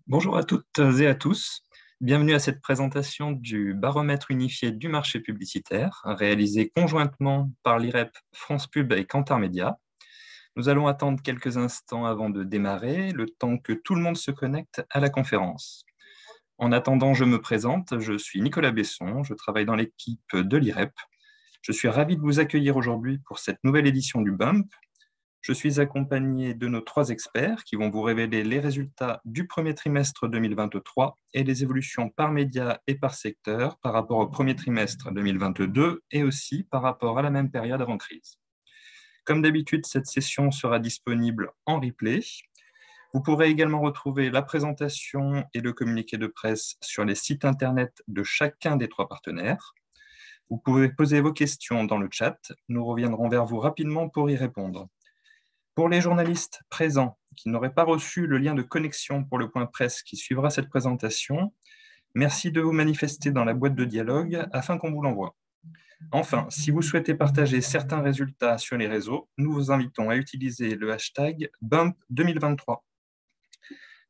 Bonjour à toutes et à tous. Bienvenue à cette présentation du baromètre unifié du marché publicitaire, réalisé conjointement par l'IREP, France Pub et Kantar Media. Nous allons attendre quelques instants avant de démarrer, le temps que tout le monde se connecte à la conférence. En attendant, je me présente, je suis Nicolas Besson, je travaille dans l'équipe de l'IREP. Je suis ravi de vous accueillir aujourd'hui pour cette nouvelle édition du BUMP. Je suis accompagné de nos trois experts qui vont vous révéler les résultats du premier trimestre 2023 et les évolutions par média et par secteur par rapport au premier trimestre 2022 et aussi par rapport à la même période avant crise. Comme d'habitude, cette session sera disponible en replay. Vous pourrez également retrouver la présentation et le communiqué de presse sur les sites internet de chacun des trois partenaires. Vous pouvez poser vos questions dans le chat. Nous reviendrons vers vous rapidement pour y répondre. Pour les journalistes présents qui n'auraient pas reçu le lien de connexion pour le point presse qui suivra cette présentation, merci de vous manifester dans la boîte de dialogue afin qu'on vous l'envoie. Enfin, si vous souhaitez partager certains résultats sur les réseaux, nous vous invitons à utiliser le hashtag BUMP 2023.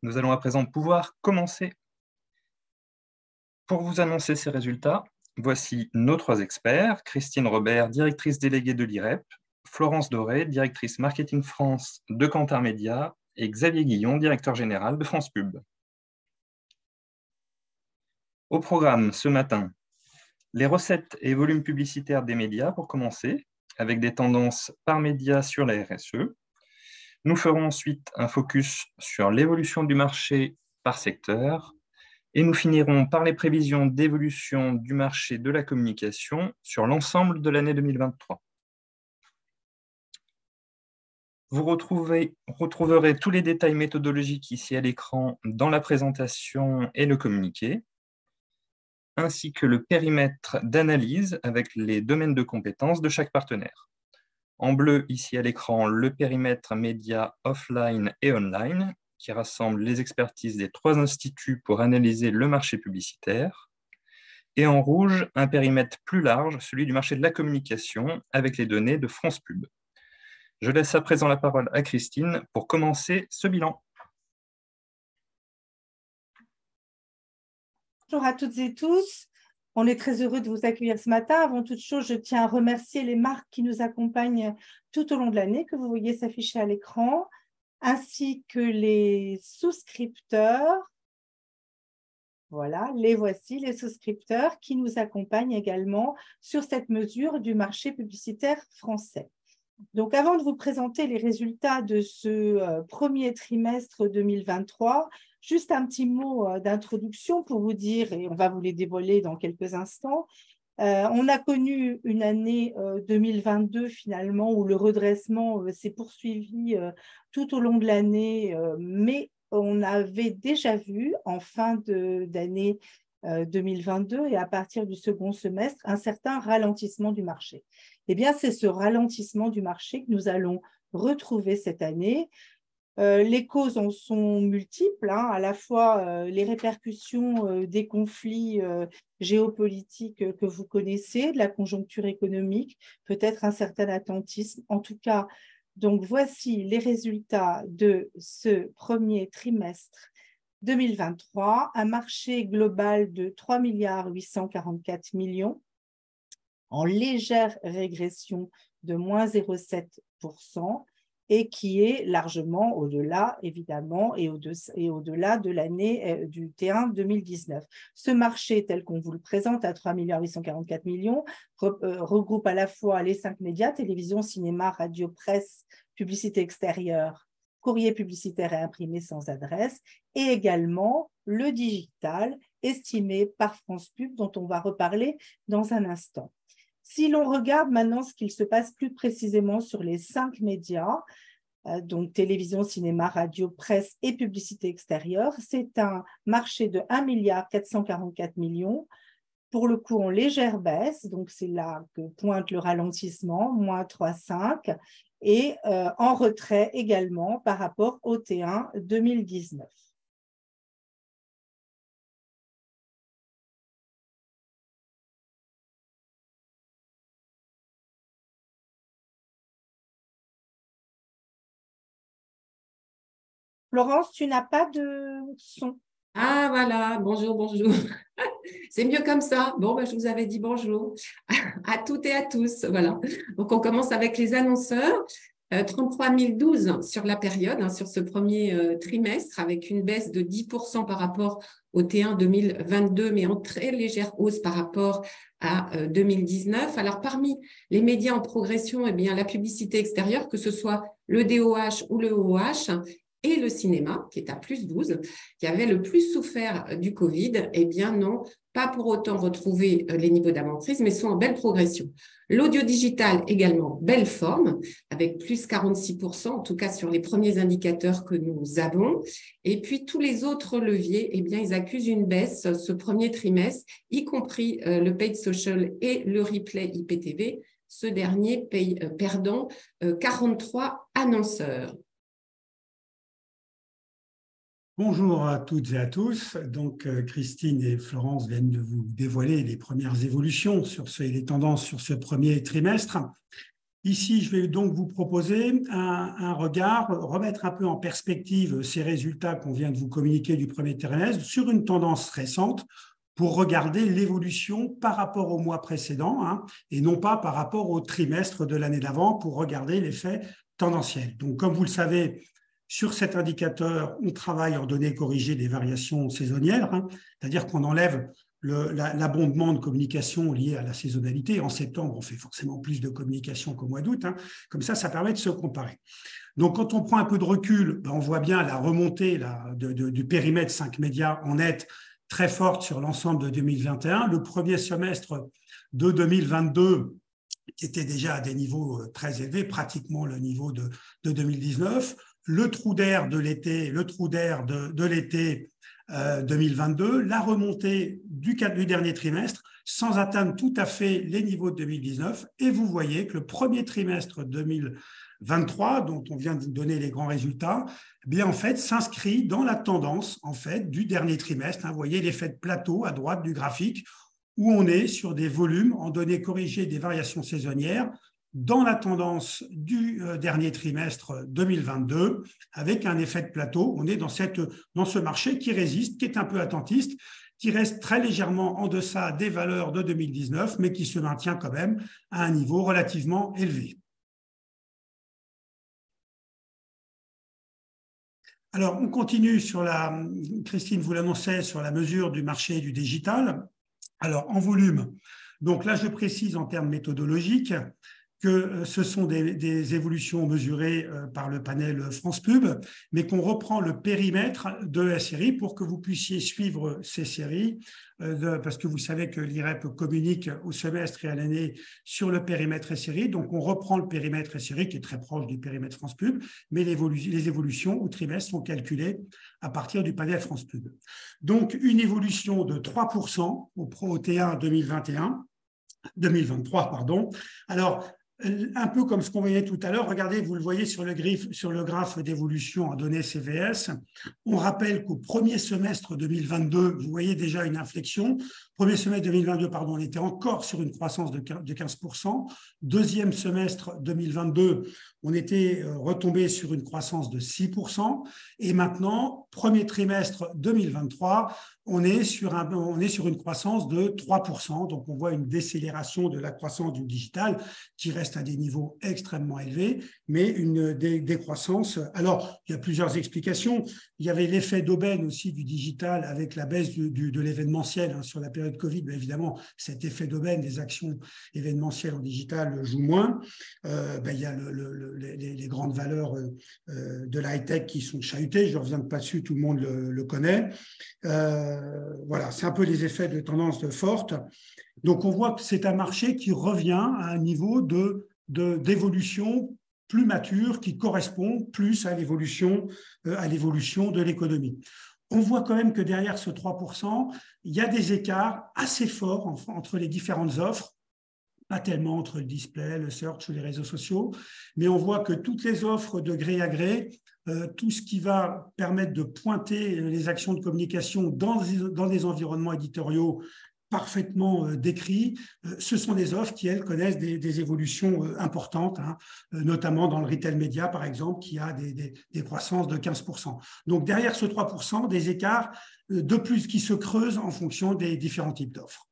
Nous allons à présent pouvoir commencer. Pour vous annoncer ces résultats, voici nos trois experts. Christine Robert, directrice déléguée de l'IREP, Florence Doré, directrice marketing France de Kantar Media, et Xavier Guillon, directeur général de France Pub. Au programme ce matin, les recettes et volumes publicitaires des médias pour commencer, avec des tendances par média sur la RSE. Nous ferons ensuite un focus sur l'évolution du marché par secteur et nous finirons par les prévisions d'évolution du marché de la communication sur l'ensemble de l'année 2023. Vous retrouverez tous les détails méthodologiques ici à l'écran dans la présentation et le communiqué, ainsi que le périmètre d'analyse avec les domaines de compétences de chaque partenaire. En bleu, ici à l'écran, le périmètre média offline et online, qui rassemble les expertises des trois instituts pour analyser le marché publicitaire. Et en rouge, un périmètre plus large, celui du marché de la communication, avec les données de France Pub. Je laisse à présent la parole à Christine pour commencer ce bilan. Bonjour à toutes et tous. On est très heureux de vous accueillir ce matin. Avant toute chose, je tiens à remercier les marques qui nous accompagnent tout au long de l'année, que vous voyez s'afficher à l'écran, ainsi que les souscripteurs. Voilà, les voici, les souscripteurs qui nous accompagnent également sur cette mesure du marché publicitaire français. Donc, avant de vous présenter les résultats de ce premier trimestre 2023, juste un petit mot d'introduction pour vous dire, et on va vous les dévoiler dans quelques instants, on a connu une année 2022 finalement où le redressement s'est poursuivi tout au long de l'année, mais on avait déjà vu en fin d'année 2022 et à partir du second semestre un certain ralentissement du marché. Eh bien, c'est ce ralentissement du marché que nous allons retrouver cette année. Les causes en sont multiples, hein, à la fois les répercussions des conflits géopolitiques que vous connaissez, de la conjoncture économique, peut-être un certain attentisme. En tout cas, donc voici les résultats de ce premier trimestre 2023, un marché global de 3 844 millions, en légère régression de moins 0,7%, et qui est largement au-delà, évidemment, et au-delà de l'année du T1 2019. Ce marché, tel qu'on vous le présente, à 3 844 millions, regroupe à la fois les 5 médias, télévision, cinéma, radio, presse, publicité extérieure, courrier publicitaire et imprimé sans adresse, et également le digital, estimé par France Pub, dont on va reparler dans un instant. Si l'on regarde maintenant ce qu'il se passe plus précisément sur les 5 médias, donc télévision, cinéma, radio, presse et publicité extérieure, c'est un marché de 1 444 millions, pour le coup en légère baisse, donc c'est là que pointe le ralentissement, moins 3,5, et en retrait également par rapport au T1 2019. Florence, tu n'as pas de son. Ah, voilà, bonjour, bonjour. C'est mieux comme ça. Bon, je vous avais dit bonjour à toutes et à tous. Voilà. Donc, on commence avec les annonceurs. 33 012 sur la période, sur ce premier trimestre, avec une baisse de 10% par rapport au T1 2022, mais en très légère hausse par rapport à 2019. Alors, parmi les médias en progression, eh bien, la publicité extérieure, que ce soit le DOH ou le OOH, et le cinéma, qui est à plus 12, qui avait le plus souffert du Covid, eh bien non, pas pour autant retrouver les niveaux d'avant-crise, mais sont en belle progression. L'audio digital également, belle forme, avec plus 46%, en tout cas sur les premiers indicateurs que nous avons. Et puis tous les autres leviers, eh bien, ils accusent une baisse ce premier trimestre, y compris le paid social et le replay IPTV, ce dernier perdant 43 annonceurs. Bonjour à toutes et à tous. Donc, Christine et Florence viennent de vous dévoiler les premières évolutions et les tendances sur ce premier trimestre. Ici, je vais donc vous proposer un regard, remettre un peu en perspective ces résultats qu'on vient de vous communiquer du premier trimestre sur une tendance récente pour regarder l'évolution par rapport au mois précédent et non pas par rapport au trimestre de l'année d'avant pour regarder l'effet tendanciel. Donc, comme vous le savez, sur cet indicateur, on travaille en données corrigées des variations saisonnières, c'est-à-dire qu'on enlève l'abondement de communication lié à la saisonnalité. En septembre, on fait forcément plus de communication qu'au mois d'août. Comme ça permet de se comparer. Donc, quand on prend un peu de recul, on voit bien la remontée du périmètre 5 médias en net très forte sur l'ensemble de 2021. Le premier semestre de 2022 qui était déjà à des niveaux très élevés, pratiquement le niveau de 2019. Le trou d'air de l'été, 2022, la remontée du dernier trimestre sans atteindre tout à fait les niveaux de 2019. Et vous voyez que le premier trimestre 2023, dont on vient de vous donner les grands résultats, bien en fait s'inscrit dans la tendance en fait du dernier trimestre. Vous voyez l'effet de plateau à droite du graphique où on est sur des volumes en données corrigées des variations saisonnières dans la tendance du dernier trimestre 2022, avec un effet de plateau. On est dans ce marché qui résiste, qui est un peu attentiste, qui reste très légèrement en deçà des valeurs de 2019, mais qui se maintient quand même à un niveau relativement élevé. Alors, on continue sur Christine vous l'annonçait, sur la mesure du marché du digital. Alors, en volume, donc là, je précise en termes méthodologiques que ce sont des évolutions mesurées par le panel France Pub, mais qu'on reprend le périmètre de SRI pour que vous puissiez suivre ces séries, parce que vous savez que l'IREP communique au semestre et à l'année sur le périmètre SRI. Donc, on reprend le périmètre SRI qui est très proche du périmètre France Pub, mais les évolutions au trimestre sont calculées à partir du panel France Pub. Donc, une évolution de 3% au T1 2023, pardon. Alors, un peu comme ce qu'on voyait tout à l'heure, regardez, vous le voyez sur le graphe d'évolution en données CVS. On rappelle qu'au premier semestre 2022, vous voyez déjà une inflexion. Premier semestre 2022, pardon, on était encore sur une croissance de 15%. Deuxième semestre 2022, on était retombé sur une croissance de 6%. Et maintenant, premier trimestre 2023, on est sur une croissance de 3%. Donc, on voit une décélération de la croissance du digital qui reste à des niveaux extrêmement élevés, mais une décroissance. Alors, il y a plusieurs explications. Il y avait l'effet d'aubaine aussi du digital avec la baisse de l'événementiel sur la période Covid. Mais évidemment, cet effet d'aubaine des actions événementielles en digital joue moins. Il y a les grandes valeurs de la high-tech qui sont chahutées. Je ne reviens pas dessus, tout le monde le connaît. Voilà, c'est un peu les effets de tendance forte. Donc, on voit que c'est un marché qui revient à un niveau d'évolution plus mature, qui correspond plus à l'évolution de l'économie. On voit quand même que derrière ce 3%, il y a des écarts assez forts entre les différentes offres, pas tellement entre le display, le search ou les réseaux sociaux, mais on voit que toutes les offres de gré à gré, tout ce qui va permettre de pointer les actions de communication dans des environnements éditoriaux parfaitement décrit. Ce sont des offres qui, elles, connaissent des évolutions importantes, hein, notamment dans le retail média, par exemple, qui a des croissances de 15%. Donc, derrière ce 3%, des écarts de plus qui se creusent en fonction des différents types d'offres.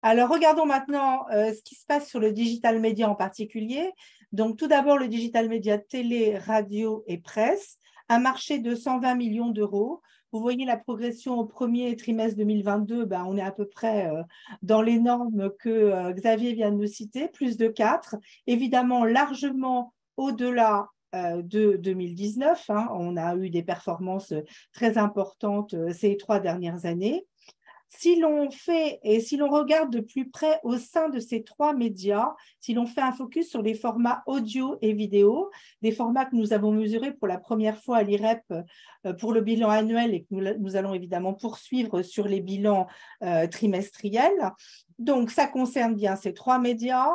Alors, regardons maintenant ce qui se passe sur le digital média en particulier. Donc, tout d'abord, le digital média télé, radio et presse, un marché de 120 millions d'euros. Vous voyez la progression au premier trimestre 2022, on est à peu près dans les normes que Xavier vient de nous citer, plus de 4, évidemment largement au-delà de 2019. Hein. On a eu des performances très importantes ces 3 dernières années. Si l'on regarde de plus près au sein de ces 3 médias, si l'on fait un focus sur les formats audio et vidéo, des formats que nous avons mesurés pour la première fois à l'IREP pour le bilan annuel et que nous allons évidemment poursuivre sur les bilans trimestriels. Donc, ça concerne bien ces 3 médias.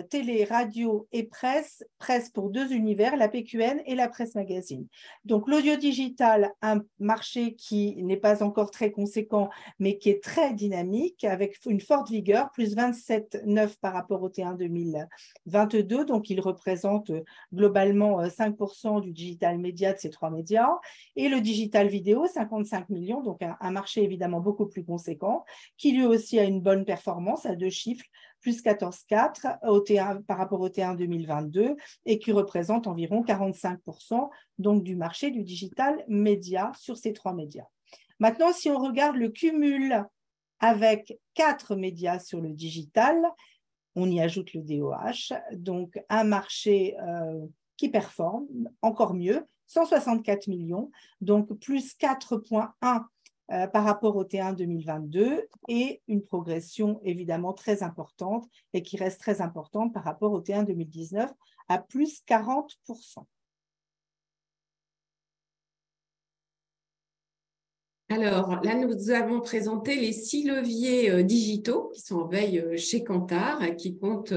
Télé, radio et presse, presse pour 2 univers, la PQN et la presse magazine. Donc l'audio digital, un marché qui n'est pas encore très conséquent, mais qui est très dynamique, avec une forte vigueur, plus 27,9 par rapport au T1 2022, donc il représente globalement 5% du digital média de ces 3 médias, et le digital vidéo, 55 millions, donc un marché évidemment beaucoup plus conséquent, qui lui aussi a une bonne performance à 2 chiffres, plus 14,4 par rapport au T1 2022 et qui représente environ 45% donc du marché du digital média sur ces 3 médias. Maintenant, si on regarde le cumul avec 4 médias sur le digital, on y ajoute le DOH, donc un marché qui performe encore mieux, 164 millions, donc plus 4,1 par rapport au T1 2022 et une progression évidemment très importante et qui reste très importante par rapport au T1 2019 à plus 40%. Alors là, nous avons présenté les 6 leviers digitaux qui sont en veille chez Kantar, qui comptent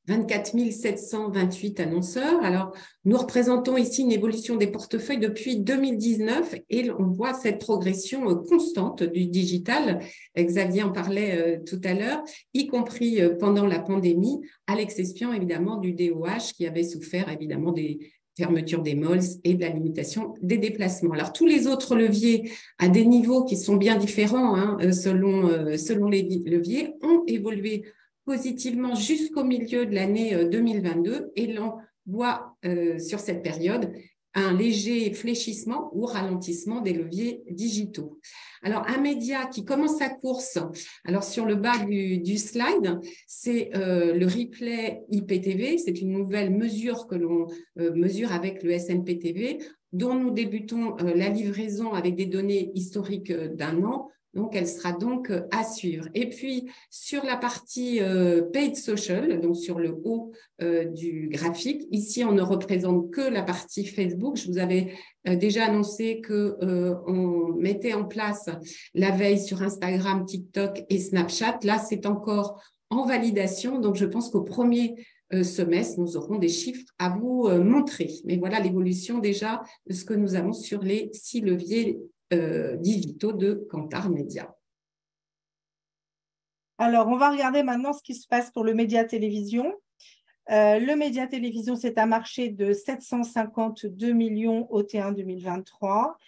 24 728 annonceurs. Alors, nous représentons ici une évolution des portefeuilles depuis 2019 et on voit cette progression constante du digital. Xavier en parlait tout à l'heure, y compris pendant la pandémie, à l'exception évidemment du DOH qui avait souffert évidemment des fermeture des malls et de la limitation des déplacements. Alors, tous les autres leviers à des niveaux qui sont bien différents selon les leviers ont évolué positivement jusqu'au milieu de l'année 2022 et l'on voit sur cette période un léger fléchissement ou ralentissement des leviers digitaux. Alors, un média qui commence sa course, alors sur le bas du slide, c'est le replay IPTV, c'est une nouvelle mesure que l'on mesure avec le SNPTV, dont nous débutons la livraison avec des données historiques d'1 an. Donc, elle sera donc à suivre. Et puis, sur la partie paid social, donc sur le haut du graphique, ici, on ne représente que la partie Facebook. Je vous avais déjà annoncé qu'on mettait en place la veille sur Instagram, TikTok et Snapchat. Là, c'est encore en validation. Donc, je pense qu'au premier semestre, nous aurons des chiffres à vous montrer. Mais voilà l'évolution déjà de ce que nous avons sur les 6 leviers digitaux de Kantar Media. Alors, on va regarder maintenant ce qui se passe pour le média télévision. Le média télévision, c'est un marché de 752 millions au T1 2023.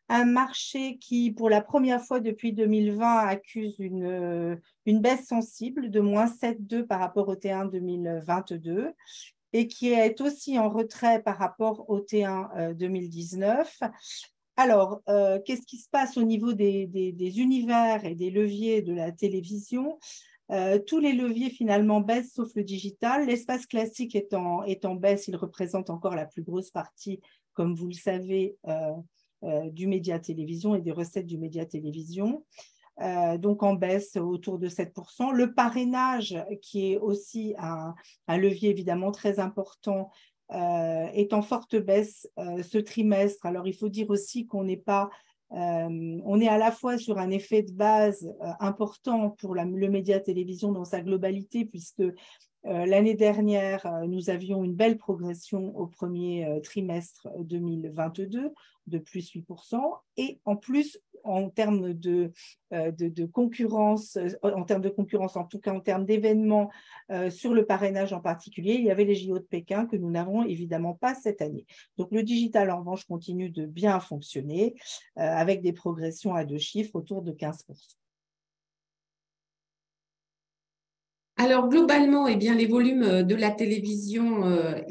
Un marché qui, pour la première fois depuis 2020, accuse une baisse sensible de moins 7,2 par rapport au T1 2022 et qui est aussi en retrait par rapport au T1 2019. Alors, qu'est-ce qui se passe au niveau des univers et des leviers de la télévision? Tous les leviers finalement baissent sauf le digital. L'espace classique est en baisse, il représente encore la plus grosse partie, comme vous le savez, du média télévision et des recettes du média télévision. Donc en baisse autour de 7%. Le parrainage, qui est aussi un levier évidemment très important, est en forte baisse ce trimestre. Alors, il faut dire aussi qu'on n'est pas, on est à la fois sur un effet de base important pour le média télévision dans sa globalité, puisque l'année dernière, nous avions une belle progression au premier trimestre 2022 de plus 8%. Et en plus, en termes de concurrence, en tout cas en termes d'événements sur le parrainage en particulier, il y avait les JO de Pékin que nous n'avons évidemment pas cette année. Donc le digital en revanche continue de bien fonctionner avec des progressions à 2 chiffres autour de 15%. Alors, globalement, eh bien, les volumes de la télévision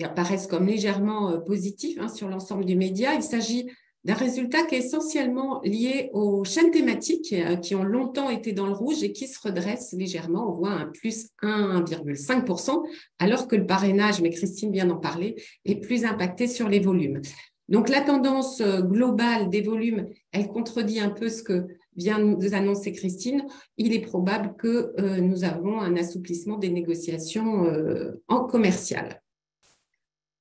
apparaissent comme légèrement positifs sur l'ensemble du média. Il s'agit d'un résultat qui est essentiellement lié aux chaînes thématiques qui ont longtemps été dans le rouge et qui se redressent légèrement. On voit un plus 1,5%, alors que le parrainage, mais Christine vient d'en parler, est plus impacté sur les volumes. Donc, la tendance globale des volumes, elle contredit un peu ce que vient nous annoncer Christine. Il est probable que nous avons un assouplissement des négociations en commercial.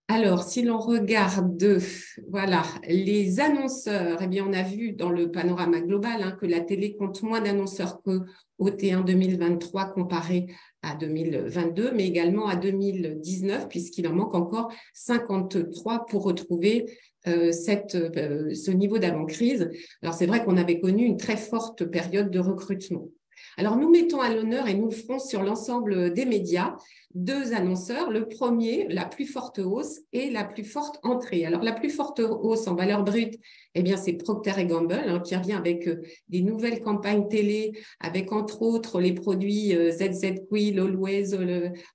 Alors, si l'on regarde voilà, les annonceurs, eh bien, on a vu dans le panorama global que la télé compte moins d'annonceurs qu'au T1 2023 comparé à 2022, mais également à 2019, puisqu'il en manque encore 53 pour retrouver ce niveau d'avant-crise. Alors, c'est vrai qu'on avait connu une très forte période de recrutement. Alors, nous mettons à l'honneur, et nous le ferons sur l'ensemble des médias, 2 annonceurs. Le premier, la plus forte hausse et la plus forte entrée. Alors, la plus forte hausse en valeur brute, eh bien, c'est Procter & Gamble qui revient avec des nouvelles campagnes télé, avec entre autres les produits ZZ Quill, Always,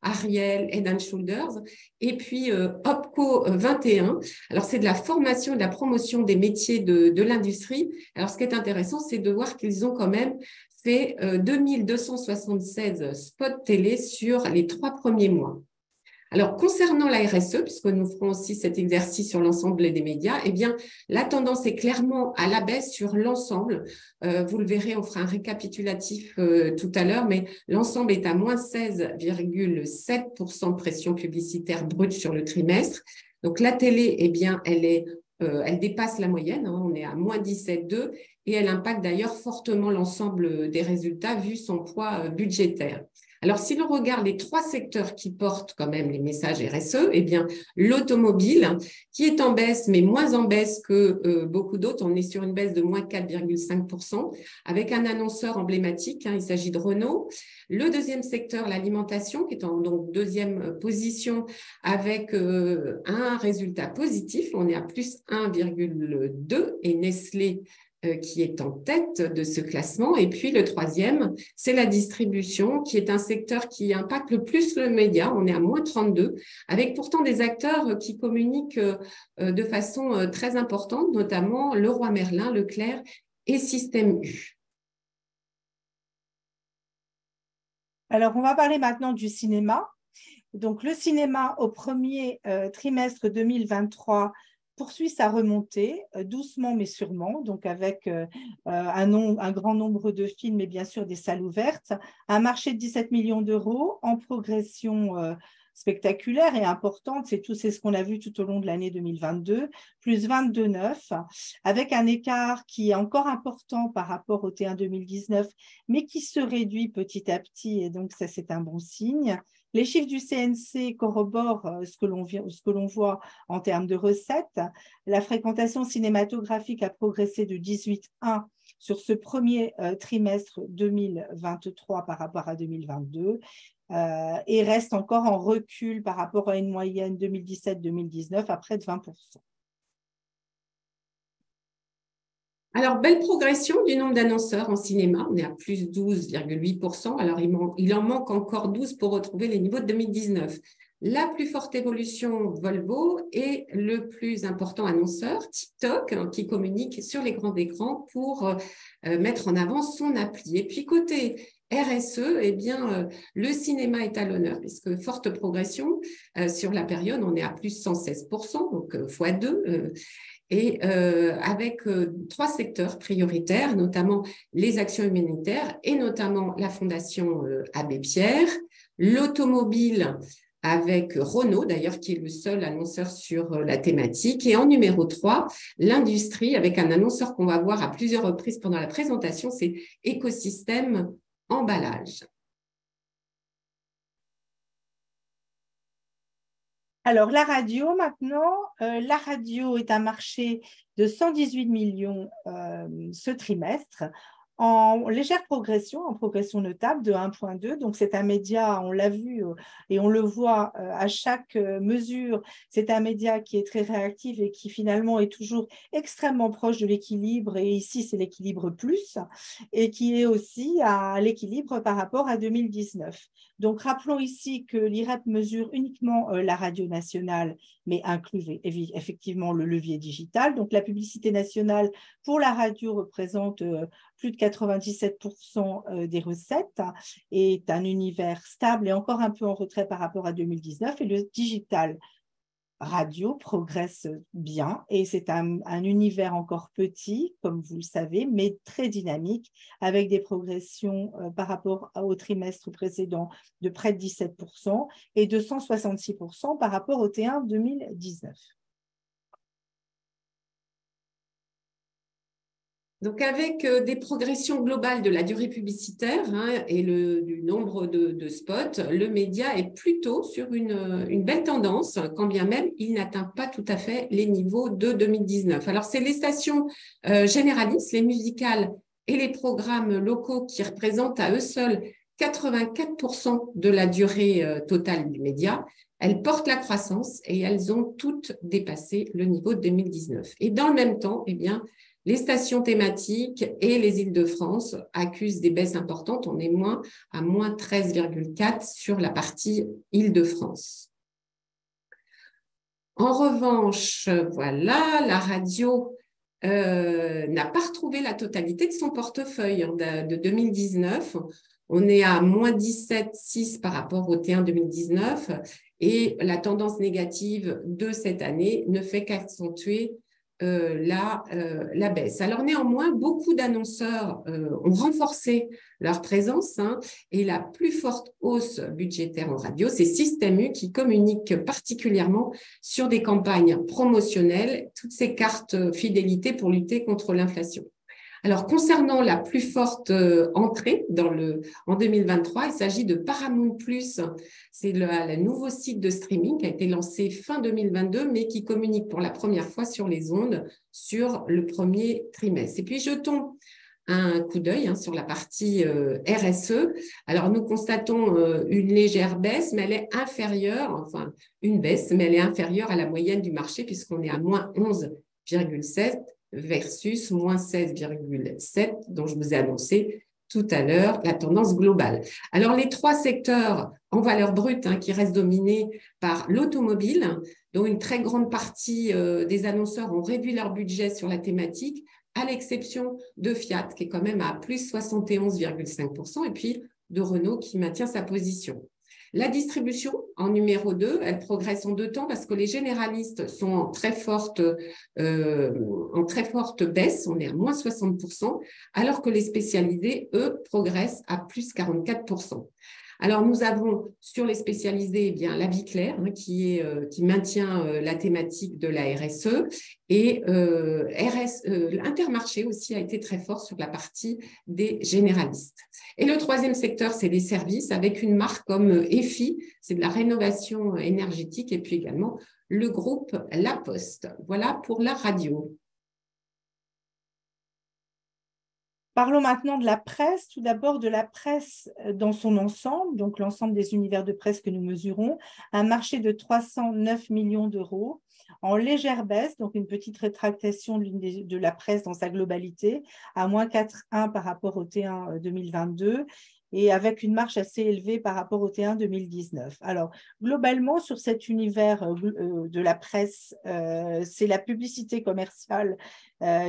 Ariel, Head & Shoulders, et puis Opco 21. Alors, c'est de la formation et de la promotion des métiers de l'industrie. Alors, ce qui est intéressant, c'est de voir qu'ils ont quand même fait 2276 spots télé sur les 3 premiers mois. Alors, concernant la RSE, puisque nous ferons aussi cet exercice sur l'ensemble des médias, eh bien, la tendance est clairement à la baisse sur l'ensemble. Vous le verrez, on fera un récapitulatif tout à l'heure, mais l'ensemble est à moins 16,7% de pression publicitaire brute sur le trimestre. Donc, la télé, eh bien, elle dépasse la moyenne, on est à moins 17,2 et elle impacte d'ailleurs fortement l'ensemble des résultats vu son poids budgétaire. Alors, si l'on regarde les 3 secteurs qui portent quand même les messages RSE, eh bien, l'automobile, qui est en baisse, mais moins en baisse que beaucoup d'autres, on est sur une baisse de moins 4,5%, avec un annonceur emblématique, il s'agit de Renault. Le deuxième secteur, l'alimentation, qui est en donc 2e position, avec un résultat positif, on est à plus 1,2 et Nestlé qui est en tête de ce classement. Et puis, le 3e, c'est la distribution, qui est un secteur qui impacte le plus le média. On est à moins 32, avec pourtant des acteurs qui communiquent de façon très importante, notamment Leroy Merlin, Leclerc et Système U. Alors, on va parler maintenant du cinéma. Donc, le cinéma, au premier trimestre 2023, poursuit sa remontée, doucement mais sûrement, donc avec un grand nombre de films et bien sûr des salles ouvertes, un marché de 17 millions d'euros en progression spectaculaire et importante, c'est ce qu'on a vu tout au long de l'année 2022, plus 22,9, avec un écart qui est encore important par rapport au T1 2019, mais qui se réduit petit à petit, et donc ça c'est un bon signe. Les chiffres du CNC corroborent ce que l'on voit en termes de recettes. La fréquentation cinématographique a progressé de 18,1 sur ce premier trimestre 2023 par rapport à 2022 et reste encore en recul par rapport à une moyenne 2017-2019 à près de 20%. Alors, belle progression du nombre d'annonceurs en cinéma. On est à plus 12,8%. Alors, il en manque encore 12 pour retrouver les niveaux de 2019. La plus forte évolution, Volvo, et le plus important annonceur, TikTok, qui communique sur les grands écrans pour mettre en avant son appli. Et puis, côté RSE, eh bien, le cinéma est à l'honneur, puisque forte progression sur la période, on est à plus 116%, donc x2. Et avec 3 secteurs prioritaires, notamment les actions humanitaires et notamment la Fondation Abbé Pierre, l'automobile avec Renault, d'ailleurs, qui est le seul annonceur sur la thématique, et en numéro 3, l'industrie, avec un annonceur qu'on va voir à plusieurs reprises pendant la présentation, c'est Écosystème Emballage. Alors, la radio, maintenant, la radio est un marché de 118 millions ce trimestre, en légère progression, en progression notable de 1,2. Donc, c'est un média, on l'a vu et on le voit à chaque mesure, c'est un média qui est très réactif et qui finalement est toujours extrêmement proche de l'équilibre. Et ici, c'est l'équilibre plus, et qui est aussi à l'équilibre par rapport à 2019. Donc, rappelons ici que l'IREP mesure uniquement la radio nationale, mais inclut effectivement le levier digital. Donc, la publicité nationale pour la radio représente plus de 97% des recettes, est un univers stable et encore un peu en retrait par rapport à 2019. Et le digital radio progresse bien et c'est un univers encore petit, comme vous le savez, mais très dynamique, avec des progressions par rapport au trimestre précédent de près de 17% et de 166% par rapport au T1 2019. Donc, avec des progressions globales de la durée publicitaire et du nombre de spots, le média est plutôt sur une belle tendance, quand bien même il n'atteint pas tout à fait les niveaux de 2019. Alors, c'est les stations généralistes, les musicales et les programmes locaux qui représentent à eux seuls 84% de la durée totale du média. Elles portent la croissance et elles ont toutes dépassé le niveau de 2019. Et dans le même temps, eh bien, les stations thématiques et les Îles-de-France accusent des baisses importantes. On est à moins 13,4 sur la partie Île-de-France. En revanche, voilà, la radio n'a pas retrouvé la totalité de son portefeuille de 2019. On est à moins 17,6 par rapport au T1 2019 et la tendance négative de cette année ne fait qu'accentuer la baisse. Alors néanmoins, beaucoup d'annonceurs ont renforcé leur présence et la plus forte hausse budgétaire en radio, c'est Système U qui communique particulièrement sur des campagnes promotionnelles, toutes ces cartes fidélité pour lutter contre l'inflation. Alors, concernant la plus forte entrée en 2023, il s'agit de Paramount+. C'est le nouveau site de streaming qui a été lancé fin 2022, mais qui communique pour la première fois sur les ondes sur le premier trimestre. Et puis, jetons un coup d'œil sur la partie RSE. Alors, nous constatons une légère baisse, mais elle est inférieure, enfin, une baisse, mais elle est inférieure à la moyenne du marché puisqu'on est à moins 11,7 versus moins 16,7 dont je vous ai annoncé tout à l'heure la tendance globale. Alors, les trois secteurs en valeur brute qui restent dominés par l'automobile, dont une très grande partie des annonceurs ont réduit leur budget sur la thématique, à l'exception de Fiat, qui est quand même à plus 71,5%, et puis de Renault qui maintient sa position. La distribution, en numéro 2, elle progresse en deux temps parce que les généralistes sont en très forte baisse, on est à moins 60%, alors que les spécialisés, eux, progressent à plus 44%. Alors, nous avons sur les spécialisés eh bien, la Vie Claire qui maintient la thématique de la RSE et l'Intermarché aussi a été très fort sur la partie des généralistes. Et le troisième secteur, c'est les services avec une marque comme EFI, c'est de la rénovation énergétique et puis également le groupe La Poste. Voilà pour la radio. Parlons maintenant de la presse, tout d'abord de la presse dans son ensemble, donc l'ensemble des univers de presse que nous mesurons, un marché de 309 millions d'euros, en légère baisse, donc une petite rétractation de la presse dans sa globalité, à moins 4,1 par rapport au T1 2022, et avec une marge assez élevée par rapport au T1 2019. Alors, globalement, sur cet univers de la presse, c'est la publicité commerciale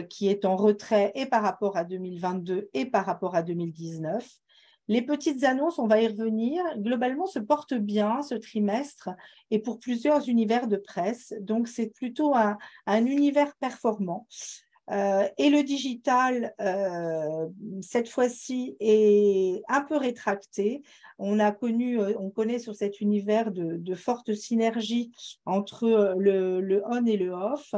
qui est en retrait et par rapport à 2022 et par rapport à 2019. Les petites annonces, on va y revenir, globalement se portent bien ce trimestre et pour plusieurs univers de presse. Donc, c'est plutôt un univers performant. Et le digital, cette fois-ci, est un peu rétracté. On connaît sur cet univers de fortes synergies entre le on et le off.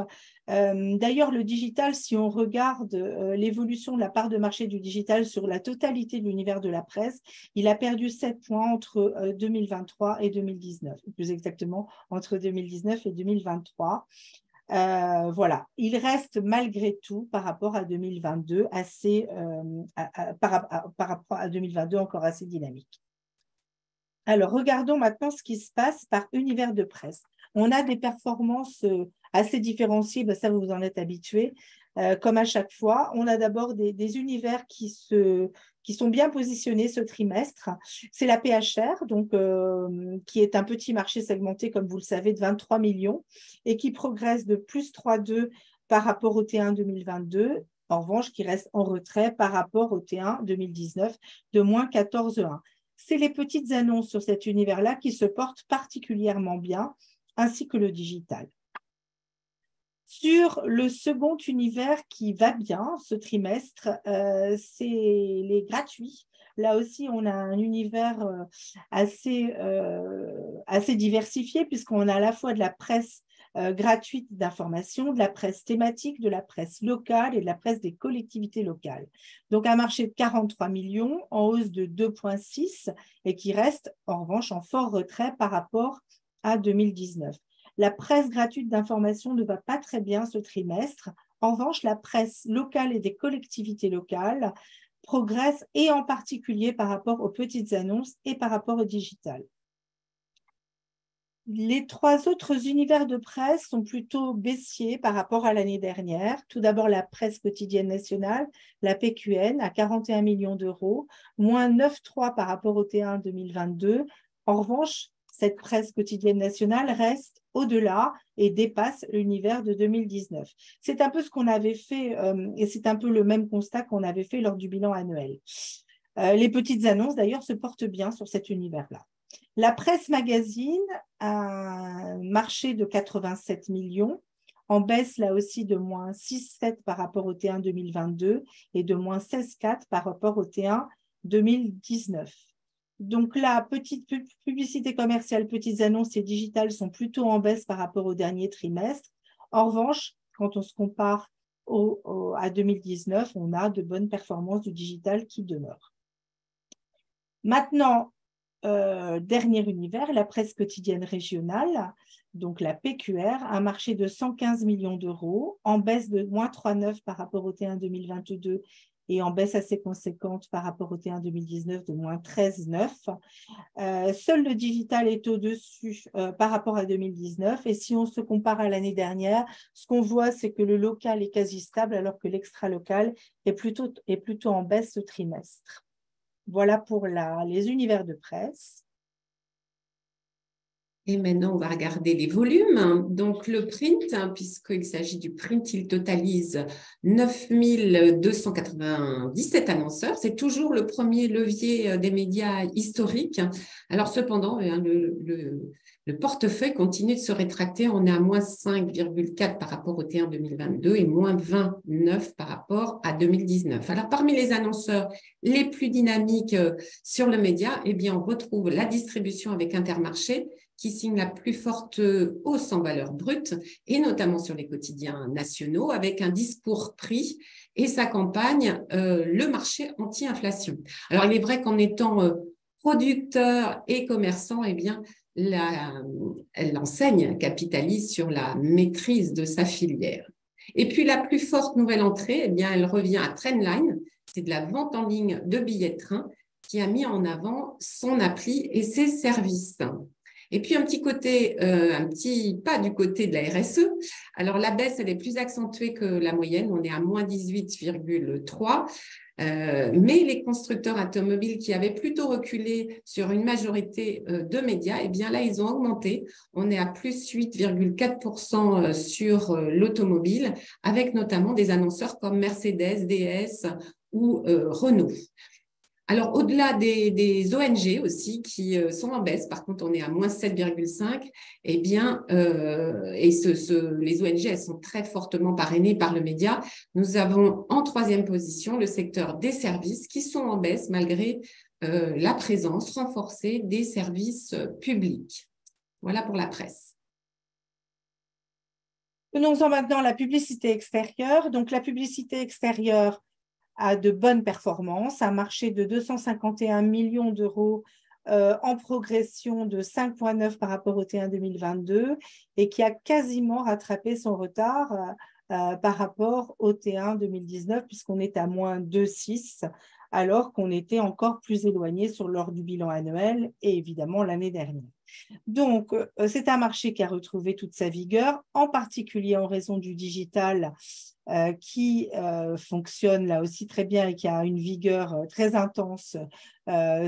D'ailleurs, le digital, si on regarde l'évolution de la part de marché du digital sur la totalité de l'univers de la presse, il a perdu 7 points entre 2023 et 2019, plus exactement entre 2019 et 2023. Voilà, il reste malgré tout par rapport à 2022 par rapport à 2022 encore assez dynamique. Alors, regardons maintenant ce qui se passe par univers de presse. On a des performances assez différenciées, ben ça vous en êtes habitués. Comme à chaque fois, on a d'abord des univers qui sont bien positionnés ce trimestre. C'est la PHR, donc, qui est un petit marché segmenté, comme vous le savez, de 23 millions et qui progresse de plus 3,2 par rapport au T1 2022. En revanche, qui reste en retrait par rapport au T1 2019 de moins 14,1. C'est les petites annonces sur cet univers-là qui se portent particulièrement bien, ainsi que le digital. Sur le second univers qui va bien ce trimestre, c'est les gratuits. Là aussi, on a un univers assez diversifié puisqu'on a à la fois de la presse gratuite d'information, de la presse thématique, de la presse locale et de la presse des collectivités locales. Donc, un marché de 43 millions en hausse de 2,6 et qui reste en revanche en fort retrait par rapport à 2019. La presse gratuite d'information ne va pas très bien ce trimestre. En revanche, la presse locale et des collectivités locales progresse et en particulier par rapport aux petites annonces et par rapport au digital. Les 3 autres univers de presse sont plutôt baissiers par rapport à l'année dernière. Tout d'abord, la presse quotidienne nationale, la PQN, à 41 millions d'euros, moins 9,3 par rapport au T1 2022. En revanche, cette presse quotidienne nationale reste au-delà et dépasse l'univers de 2019. C'est un peu ce qu'on avait fait et c'est un peu le même constat qu'on avait fait lors du bilan annuel. Les petites annonces, d'ailleurs, se portent bien sur cet univers-là. La presse magazine a un marché de 87 millions, en baisse là aussi de moins 6,7 par rapport au T1 2022 et de moins 16,4 par rapport au T1 2019. Donc là, petite publicité commerciale, petites annonces et digitales sont plutôt en baisse par rapport au dernier trimestre. En revanche, quand on se compare à 2019, on a de bonnes performances du digital qui demeurent. Maintenant, dernier univers, la presse quotidienne régionale, donc la PQR, un marché de 115 millions d'euros, en baisse de moins 3,9 par rapport au T1 2022 et en baisse assez conséquente par rapport au T1 2019 de moins 13,9. Seul le digital est au-dessus par rapport à 2019. Et si on se compare à l'année dernière, ce qu'on voit, c'est que le local est quasi stable alors que l'extra-local est plutôt en baisse ce trimestre. Voilà pour les univers de presse. Et maintenant, on va regarder les volumes. Donc, le print, puisqu'il s'agit du print, il totalise 9 297 annonceurs. C'est toujours le premier levier des médias historiques. Alors, cependant, le portefeuille continue de se rétracter. On est à moins 5,4 par rapport au T1 2022 et moins 29 par rapport à 2019. Alors, parmi les annonceurs les plus dynamiques sur le média, eh bien, on retrouve la distribution avec Intermarché, qui signe la plus forte hausse en valeur brute, et notamment sur les quotidiens nationaux, avec un discours prix et sa campagne le marché anti-inflation. Alors, il est vrai qu'en étant producteur et commerçant, eh bien, l'enseigne capitalise sur la maîtrise de sa filière. Et puis, la plus forte nouvelle entrée, eh bien, elle revient à Trendline, c'est de la vente en ligne de billets de train qui a mis en avant son appli et ses services. Et puis, un petit pas du côté de la RSE. Alors, la baisse, elle est plus accentuée que la moyenne. On est à moins 18,3. Mais les constructeurs automobiles qui avaient plutôt reculé sur une majorité de médias, eh bien là, ils ont augmenté. On est à plus 8,4% sur l'automobile, avec notamment des annonceurs comme Mercedes, DS ou Renault. Alors, au-delà des ONG aussi qui sont en baisse, par contre, on est à moins 7,5, eh bien, les ONG, elles sont très fortement parrainées par le média. Nous avons en troisième position le secteur des services qui sont en baisse malgré la présence renforcée des services publics. Voilà pour la presse. Venons-en maintenant à la publicité extérieure. Donc, la publicité extérieure a de bonnes performances, un marché de 251 millions d'euros en progression de 5,9 par rapport au T1 2022 et qui a quasiment rattrapé son retard par rapport au T1 2019 puisqu'on est à moins 2,6 alors qu'on était encore plus éloigné lors du bilan annuel et évidemment l'année dernière. Donc, c'est un marché qui a retrouvé toute sa vigueur, en particulier en raison du digital qui fonctionne là aussi très bien et qui a une vigueur très intense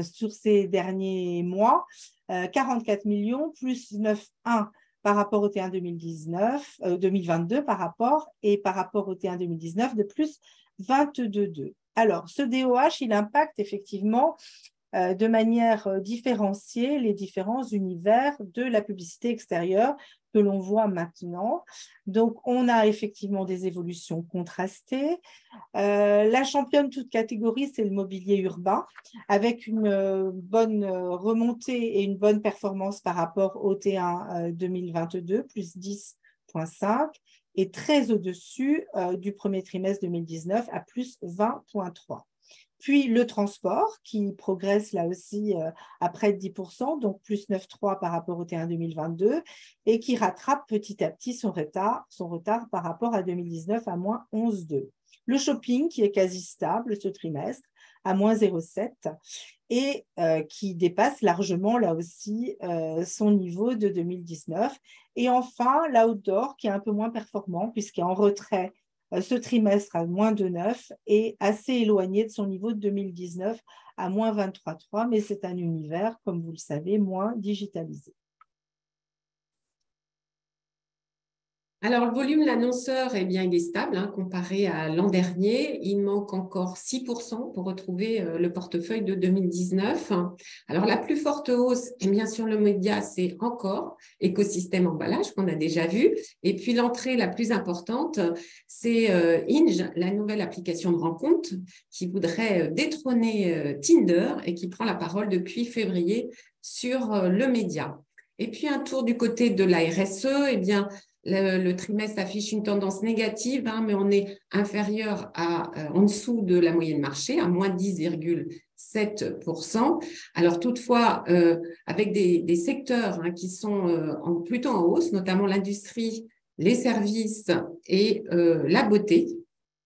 sur ces derniers mois. 44 millions plus 9,1 par rapport au T1 2022 par rapport au T1 2019 de plus 22,2. Alors, ce DOH, il impacte effectivement de manière différenciée les différents univers de la publicité extérieure que l'on voit maintenant. Donc, on a effectivement des évolutions contrastées. La championne toute catégorie, c'est le mobilier urbain, avec une bonne remontée et une bonne performance par rapport au T1 2022, plus 10,5, et très au-dessus du premier trimestre 2019 à plus 20,3. Puis le transport qui progresse là aussi à près de 10%, donc plus 9,3 par rapport au T1 2022 et qui rattrape petit à petit son retard par rapport à 2019 à moins 11,2. Le shopping qui est quasi stable ce trimestre à moins 0,7 et qui dépasse largement là aussi son niveau de 2019. Et enfin l'outdoor qui est un peu moins performant puisqu'il est en retrait ce trimestre à moins 2,9 et assez éloigné de son niveau de 2019 à moins 23,3, mais c'est un univers, comme vous le savez, moins digitalisé. Alors, le volume de l'annonceur, eh bien, il est stable comparé à l'an dernier. Il manque encore 6% pour retrouver le portefeuille de 2019. Alors, la plus forte hausse, eh bien, sur le média, c'est encore écosystème emballage qu'on a déjà vu. Et puis, l'entrée la plus importante, c'est Hinge, la nouvelle application de rencontre qui voudrait détrôner Tinder et qui prend la parole depuis février sur le média. Et puis, un tour du côté de la RSE, eh bien, le trimestre affiche une tendance négative, mais on est inférieur en dessous de la moyenne marché, à moins 10,7%. Alors toutefois, avec des secteurs qui sont plutôt en hausse, notamment l'industrie, les services et la beauté.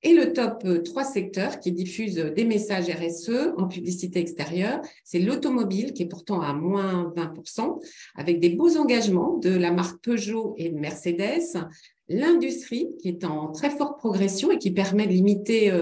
Et le top 3 secteurs qui diffusent des messages RSE en publicité extérieure, c'est l'automobile qui est pourtant à moins 20%, avec des beaux engagements de la marque Peugeot et de Mercedes, l'industrie qui est en très forte progression et qui permet de limiter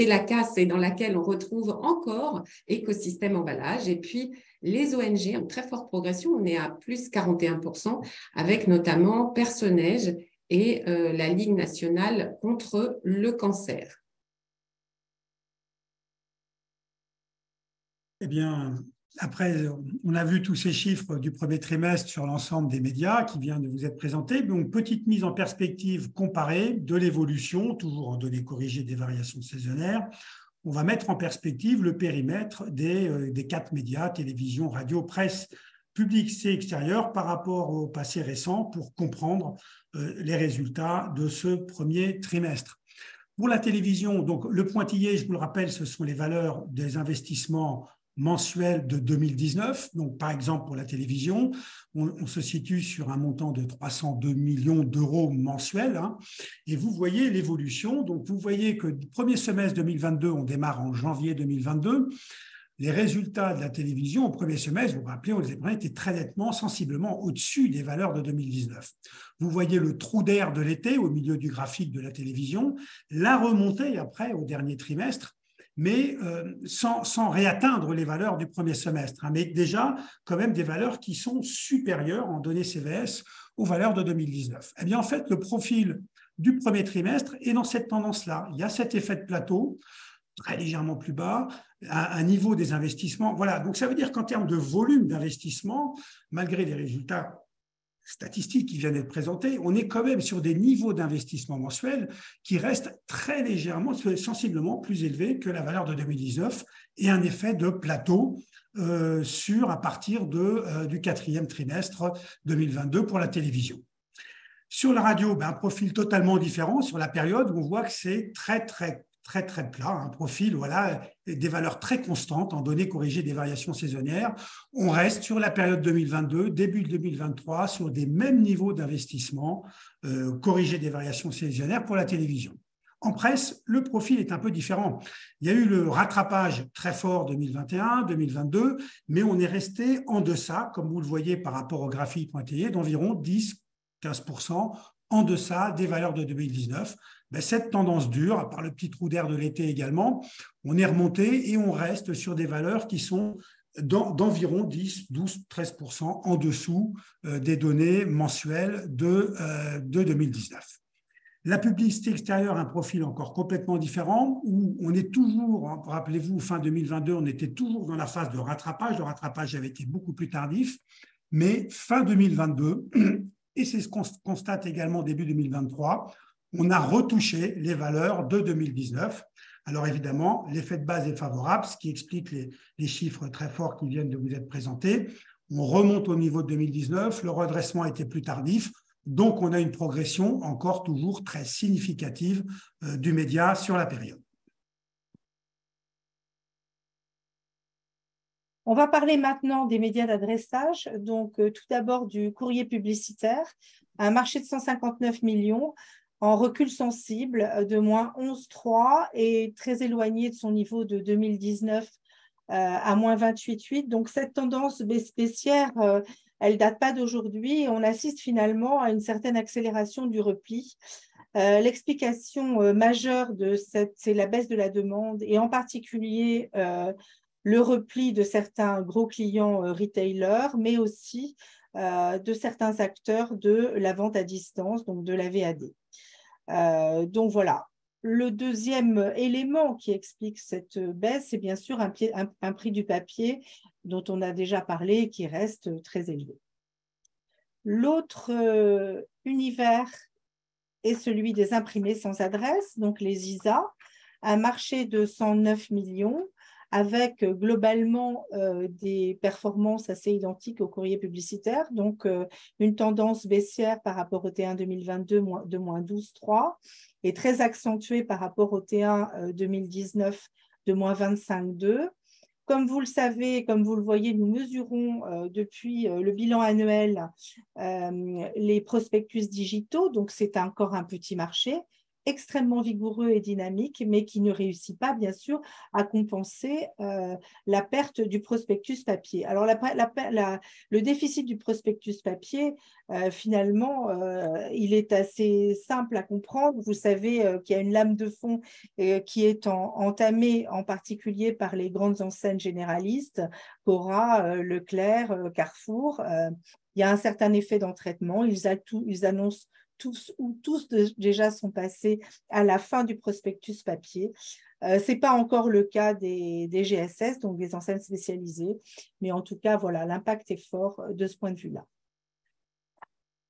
la casse et dans laquelle on retrouve encore écosystème emballage, et puis les ONG en très forte progression, on est à plus 41%, avec notamment Personnage et la Ligue nationale contre le cancer. Eh bien, après, on a vu tous ces chiffres du premier trimestre sur l'ensemble des médias qui vient de vous être présentés. Donc, petite mise en perspective comparée de l'évolution, toujours en données corrigées des variations saisonnières. On va mettre en perspective le périmètre des 4 médias, télévision, radio, presse, publicité extérieure par rapport au passé récent pour comprendre les résultats de ce premier trimestre. Pour la télévision, donc le pointillé, je vous le rappelle, ce sont les valeurs des investissements mensuels de 2019. Donc, par exemple, pour la télévision, on se situe sur un montant de 302 millions d'euros mensuels. Et vous voyez l'évolution. Donc, vous voyez que le premier semestre 2022, on démarre en janvier 2022. Les résultats de la télévision au premier semestre, vous vous rappelez, on les étaient très nettement, sensiblement au-dessus des valeurs de 2019. Vous voyez le trou d'air de l'été au milieu du graphique de la télévision, la remontée après au dernier trimestre, mais sans réatteindre les valeurs du premier semestre, mais déjà quand même des valeurs qui sont supérieures en données CVS aux valeurs de 2019. Eh bien, en fait, le profil du premier trimestre est dans cette tendance-là. Il y a cet effet de plateau. très légèrement plus bas, un niveau des investissements. Voilà, donc ça veut dire qu'en termes de volume d'investissement, malgré les résultats statistiques qui viennent d'être présentées, on est quand même sur des niveaux d'investissement mensuels qui restent très légèrement, sensiblement plus élevés que la valeur de 2019 et un effet de plateau à partir du quatrième trimestre 2022 pour la télévision. Sur la radio, un profil totalement différent sur la période où on voit que c'est très plat, un profil, voilà, des valeurs très constantes en données corrigées des variations saisonnières. On reste sur la période 2022, début 2023, sur des mêmes niveaux d'investissement corrigés des variations saisonnières pour la télévision. En presse, le profil est un peu différent. Il y a eu le rattrapage très fort 2021, 2022, mais on est resté en deçà, comme vous le voyez par rapport au graphique pointillé, d'environ 10-15% en deçà des valeurs de 2019. Cette tendance dure, par le petit trou d'air de l'été également, on est remonté et on reste sur des valeurs qui sont d'environ 10, 12, 13% en dessous des données mensuelles de 2019. La publicité extérieure a un profil encore complètement différent, où on est toujours, rappelez-vous, fin 2022, on était toujours dans la phase de rattrapage. Le rattrapage avait été beaucoup plus tardif, mais fin 2022, et c'est ce qu'on constate également début 2023, on a retouché les valeurs de 2019. Alors évidemment, l'effet de base est favorable, ce qui explique les chiffres très forts qui viennent de vous être présentés. On remonte au niveau de 2019, le redressement était plus tardif, donc on a une progression encore toujours très significative du média sur la période. On va parler maintenant des médias d'adressage. Donc, tout d'abord du courrier publicitaire, un marché de 159 millions en recul sensible de moins 11,3 et très éloigné de son niveau de 2019 à moins 28,8. Donc, cette tendance baissière, elle ne date pas d'aujourd'hui. On assiste finalement à une certaine accélération du repli. L'explication majeure de c'est la baisse de la demande et en particulier le repli de certains gros clients retailers, mais aussi de certains acteurs de la vente à distance, donc de la VAD. Donc voilà. Le deuxième élément qui explique cette baisse, c'est bien sûr un prix du papier dont on a déjà parlé qui reste très élevé. L'autre univers est celui des imprimés sans adresse, donc les ISA, un marché de 109 millions avec globalement des performances assez identiques au courrier publicitaire, donc une tendance baissière par rapport au T1 2022 de moins 12,3 et très accentuée par rapport au T1 2019 de moins 25,2. Comme vous le savez, comme vous le voyez, nous mesurons depuis le bilan annuel les prospectus digitaux, donc c'est encore un petit marché extrêmement vigoureux et dynamique, mais qui ne réussit pas, bien sûr, à compenser la perte du prospectus papier. Alors, le déficit du prospectus papier, finalement, il est assez simple à comprendre. Vous savez qu'il y a une lame de fond qui est entamée en particulier par les grandes enseignes généralistes, Cora, Leclerc, Carrefour. Il y a un certain effet d'entraînement. Ils annoncent tous déjà sont passés à la fin du prospectus papier. Ce n'est pas encore le cas des GSS, donc des enseignes spécialisées, mais en tout cas, voilà, l'impact est fort de ce point de vue-là.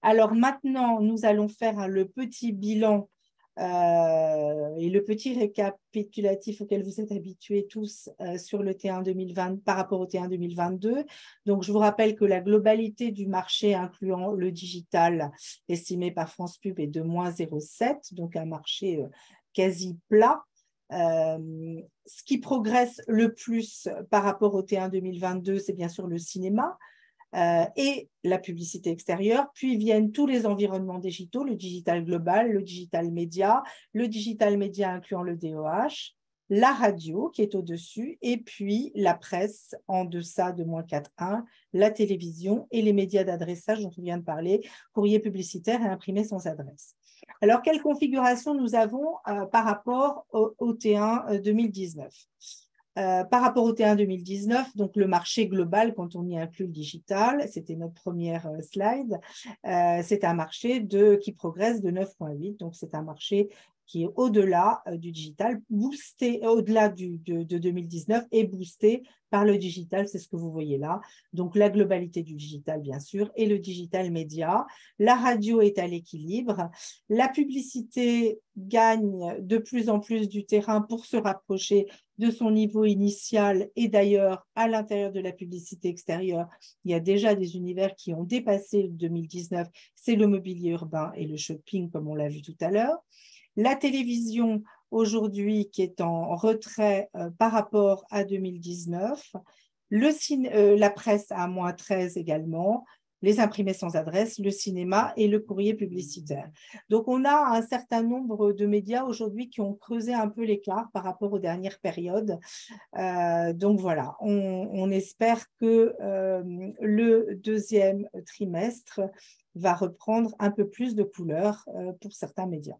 Alors maintenant, nous allons faire le petit bilan et le petit récapitulatif auquel vous êtes habitués tous sur le T1 2020 par rapport au T1 2022. Donc, je vous rappelle que la globalité du marché, incluant le digital, estimé par France Pub, est de moins 0,7, donc un marché quasi plat. Ce qui progresse le plus par rapport au T1 2022, c'est bien sûr le cinéma, et la publicité extérieure, puis viennent tous les environnements digitaux, le digital global, le digital média incluant le DOH, la radio qui est au-dessus, et puis la presse en deçà de moins 4,1, la télévision et les médias d'adressage dont on vient de parler, courrier publicitaire et imprimé sans adresse. Alors, quelle configuration nous avons par rapport au T1 2019 ? Par rapport au T1 2019, donc le marché global, quand on y inclut le digital, c'était notre première slide, c'est un marché qui progresse de 9,8, donc c'est un marché qui est au-delà du digital, boosté, au-delà de 2019 et boosté par le digital, c'est ce que vous voyez là. Donc, la globalité du digital, bien sûr, et le digital média. La radio est à l'équilibre. La publicité gagne de plus en plus du terrain pour se rapprocher de son niveau initial. Et d'ailleurs, à l'intérieur de la publicité extérieure, il y a déjà des univers qui ont dépassé 2019. C'est le mobilier urbain et le shopping, comme on l'a vu tout à l'heure. La télévision, aujourd'hui, qui est en retrait par rapport à 2019. La presse à -13 également. Les imprimés sans adresse, le cinéma et le courrier publicitaire. Donc, on a un certain nombre de médias aujourd'hui qui ont creusé un peu l'écart par rapport aux dernières périodes. Donc, voilà, on espère que le deuxième trimestre va reprendre un peu plus de couleurs pour certains médias.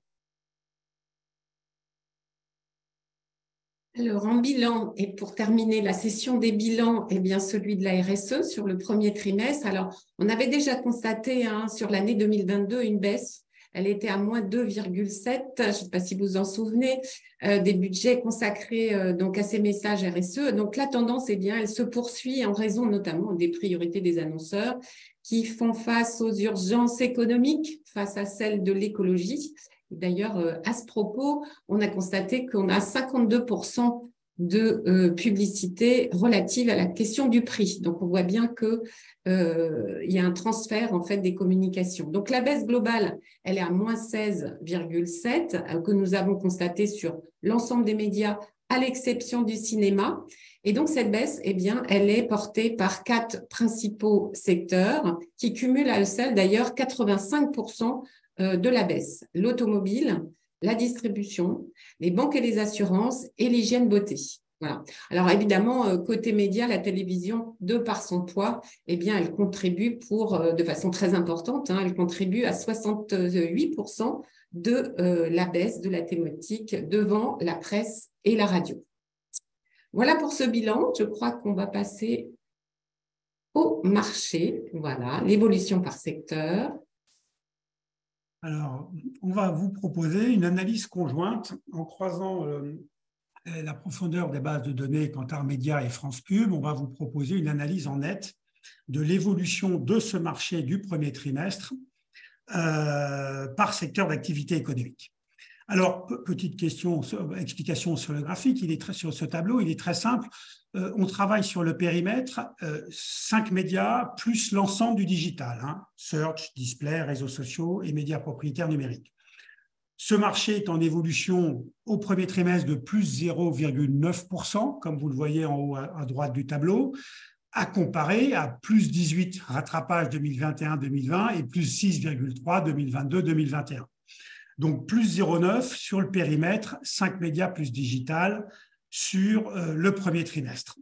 Alors, en bilan, et pour terminer la session des bilans, eh bien, celui de la RSE sur le premier trimestre. Alors, on avait déjà constaté sur l'année 2022 une baisse. Elle était à -2,7, je ne sais pas si vous vous en souvenez, des budgets consacrés donc à ces messages RSE. Donc, la tendance, eh bien, elle se poursuit en raison notamment des priorités des annonceurs qui font face aux urgences économiques, face à celles de l'écologie. D'ailleurs, à ce propos, on a constaté qu'on a 52% de publicité relative à la question du prix. Donc, on voit bien que il y a un transfert en fait des communications. Donc, la baisse globale, elle est à -16,7 que nous avons constaté sur l'ensemble des médias, à l'exception du cinéma. Et donc, cette baisse, eh bien, elle est portée par 4 principaux secteurs qui cumulent à eux seuls d'ailleurs 85% de la baisse: l'automobile, la distribution, les banques et les assurances et l'hygiène beauté. Voilà. Alors évidemment, côté média, la télévision, de par son poids, eh bien, elle contribue de façon très importante, elle contribue à 68% de la baisse de la thématique devant la presse et la radio. Voilà pour ce bilan. Je crois qu'on va passer au marché. Voilà, l'évolution par secteur. Alors, on va vous proposer une analyse conjointe en croisant la profondeur des bases de données Kantar Media et France Pub. On va vous proposer une analyse en net de l'évolution de ce marché du premier trimestre par secteur d'activité économique. Alors, petite explication sur le graphique, sur ce tableau, il est très simple. On travaille sur le périmètre 5 médias plus l'ensemble du digital, search, display, réseaux sociaux et médias propriétaires numériques. Ce marché est en évolution au premier trimestre de plus 0,9%, comme vous le voyez en haut à droite du tableau, à comparer à plus 18 rattrapage 2021-2020 et plus 6,3 2022-2021. Donc plus 0,9 sur le périmètre 5 médias plus digital sur le premier trimestre.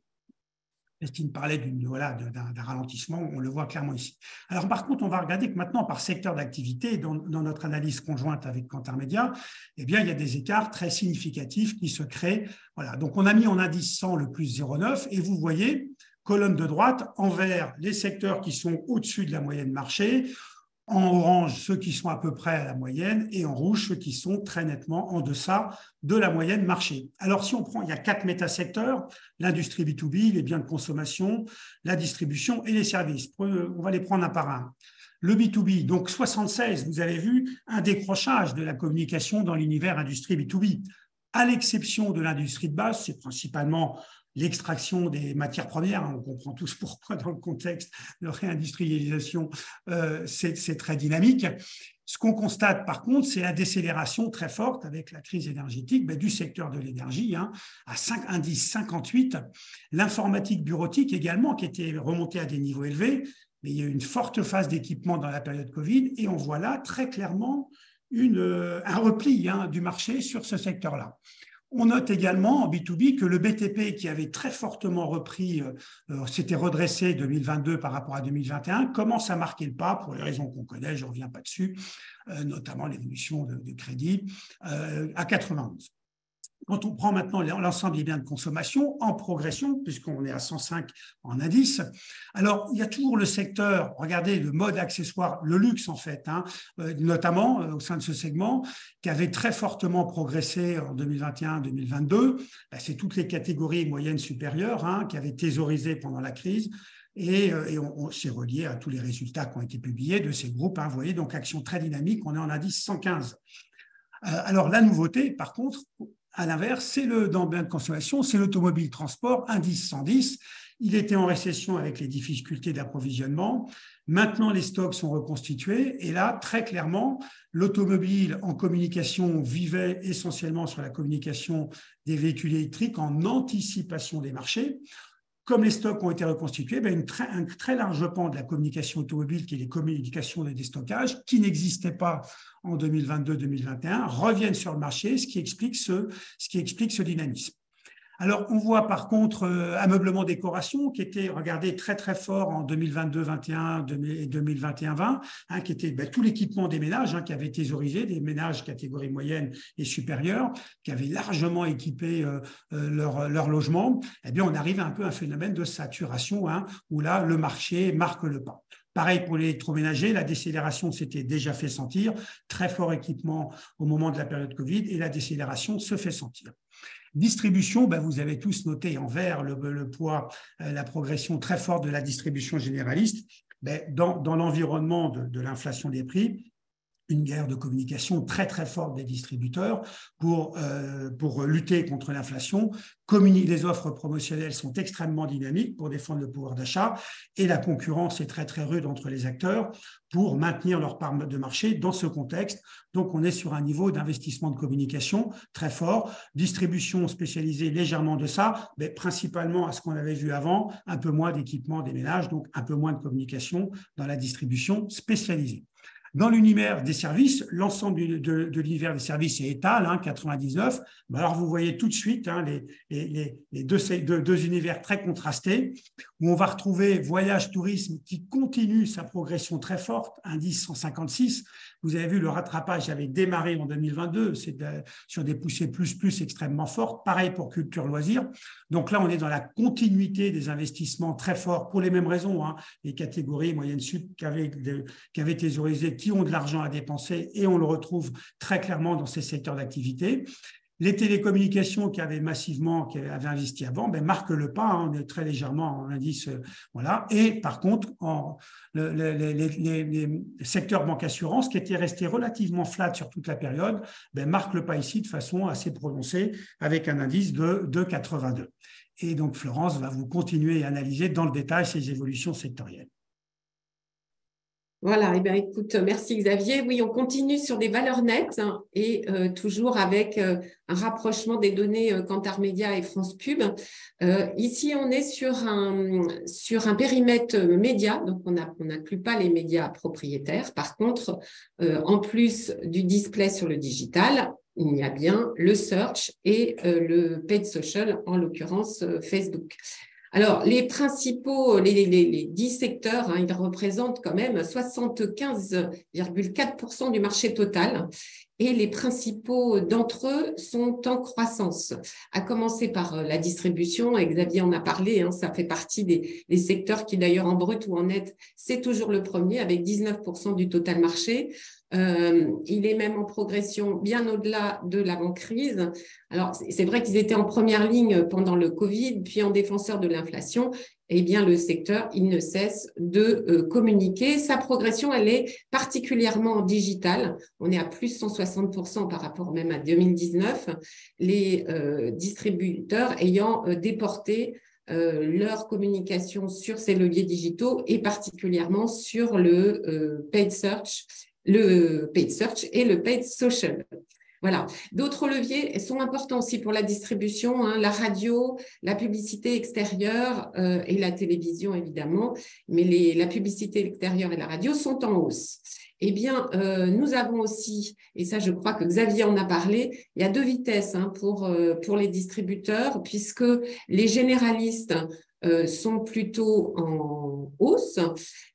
Christine parlait d'un ralentissement, on le voit clairement ici. Alors par contre, on va regarder que maintenant, par secteur d'activité, dans notre analyse conjointe avec Kantar Media, eh bien, il y a des écarts très significatifs qui se créent. Voilà. Donc on a mis en indice 100 le plus 0,9 et vous voyez, colonne de droite, en vert, les secteurs qui sont au-dessus de la moyenne marché, en orange, ceux qui sont à peu près à la moyenne, et en rouge, ceux qui sont très nettement en deçà de la moyenne marché. Alors, si on prend, il y a 4 métasecteurs, l'industrie B2B, les biens de consommation, la distribution et les services. On va les prendre un par un. Le B2B, donc 76, vous avez vu un décrochage de la communication dans l'univers industrie B2B. À l'exception de l'industrie de base, c'est principalement l'extraction des matières premières, on comprend tous pourquoi dans le contexte de réindustrialisation, c'est très dynamique. Ce qu'on constate par contre, c'est la décélération très forte avec la crise énergétique du secteur de l'énergie, à indice 58. L'informatique bureautique également, qui était remontée à des niveaux élevés, mais il y a eu une forte phase d'équipement dans la période Covid, et on voit là très clairement un repli du marché sur ce secteur-là. On note également en B2B que le BTP, qui avait très fortement repris, s'était redressé 2022 par rapport à 2021, commence à marquer le pas pour les raisons qu'on connaît, je ne reviens pas dessus, notamment l'évolution de crédit à 91. Quand on prend maintenant l'ensemble des biens de consommation en progression, puisqu'on est à 105 en indice, alors il y a toujours le secteur, regardez le mode accessoire, le luxe en fait, notamment au sein de ce segment, qui avait très fortement progressé en 2021-2022. C'est toutes les catégories moyennes supérieures qui avaient thésaurisé pendant la crise. Et on s'est relié à tous les résultats qui ont été publiés de ces groupes. Vous voyez, donc action très dynamique, on est en indice 115. Alors la nouveauté, par contre, à l'inverse, c'est dans le bien de consommation, c'est l'automobile transport, indice 110. Il était en récession avec les difficultés d'approvisionnement. Maintenant, les stocks sont reconstitués. Et là, très clairement, l'automobile en communication vivait essentiellement sur la communication des véhicules électriques en anticipation des marchés. Comme les stocks ont été reconstitués, un très large pan de la communication automobile, qui est les communications de déstockage, qui n'existait pas en 2022-2021, reviennent sur le marché, ce qui explique ce dynamisme. Alors, on voit par contre ameublement décoration qui était, regardez, très très fort en 2022-21 et 2021-20, qui était tout l'équipement des ménages qui avait thésaurisé, des ménages catégorie moyenne et supérieure, qui avaient largement équipé leur logement. Eh bien, on arrive un peu à un phénomène de saturation où là, le marché marque le pas. Pareil pour l'électroménager, la décélération s'était déjà fait sentir, très fort équipement au moment de la période Covid, et la décélération se fait sentir. Distribution, vous avez tous noté en vert le poids, la progression très forte de la distribution généraliste. Dans l'environnement de l'inflation des prix, une guerre de communication très très forte des distributeurs pour lutter contre l'inflation. Les offres promotionnelles sont extrêmement dynamiques pour défendre le pouvoir d'achat et la concurrence est très très rude entre les acteurs pour maintenir leur part de marché dans ce contexte. Donc on est sur un niveau d'investissement de communication très fort, distribution spécialisée légèrement de ça, mais principalement à ce qu'on avait vu avant, un peu moins d'équipement des ménages, donc un peu moins de communication dans la distribution spécialisée. Dans l'univers des services, l'ensemble de l'univers des services est étal, 99. Alors, vous voyez tout de suite les deux univers très contrastés, où on va retrouver voyage, tourisme qui continue sa progression très forte, indice 156. Vous avez vu, le rattrapage avait démarré en 2022, c'est sur des poussées plus extrêmement fortes. Pareil pour culture, loisirs. Donc là, on est dans la continuité des investissements très forts pour les mêmes raisons. Les catégories moyennes sup qui avaient thésaurisé, qui ont de l'argent à dépenser, et on le retrouve très clairement dans ces secteurs d'activité. Les télécommunications qui avaient investi avant, marquent le pas, on est très légèrement en indice, voilà. Et par contre, les secteurs banque assurance qui étaient restés relativement flat sur toute la période, marquent le pas ici de façon assez prononcée avec un indice de 82. Et donc Florence va vous continuer à analyser dans le détail ces évolutions sectorielles. Voilà, écoute, merci Xavier. Oui, on continue sur des valeurs nettes et toujours avec un rapprochement des données Kantar Media et France Pub. Ici, on est sur un périmètre média, donc on n'inclut pas les médias propriétaires. Par contre, en plus du display sur le digital, il y a bien le search et le paid social, en l'occurrence Facebook. Alors, les principaux, les 10 secteurs, ils représentent quand même 75,4% du marché total et les principaux d'entre eux sont en croissance. À commencer par la distribution, et Xavier en a parlé, ça fait partie des secteurs qui d'ailleurs en brut ou en net, c'est toujours le premier avec 19% du total marché. Il est même en progression bien au-delà de l'avant-crise. Alors, c'est vrai qu'ils étaient en première ligne pendant le Covid, puis en défenseur de l'inflation. Eh bien, le secteur, il ne cesse de communiquer. Sa progression, elle est particulièrement en digital. On est à plus 160% par rapport même à 2019. Les distributeurs ayant déporté leur communication sur ces leviers digitaux et particulièrement sur le paid search et le paid social. Voilà. D'autres leviers sont importants aussi pour la distribution, la radio, la publicité extérieure et la télévision évidemment, mais la publicité extérieure et la radio sont en hausse. Eh bien, nous avons aussi, et ça je crois que Xavier en a parlé, il y a 2 vitesses pour les distributeurs, puisque les généralistes sont plutôt en hausse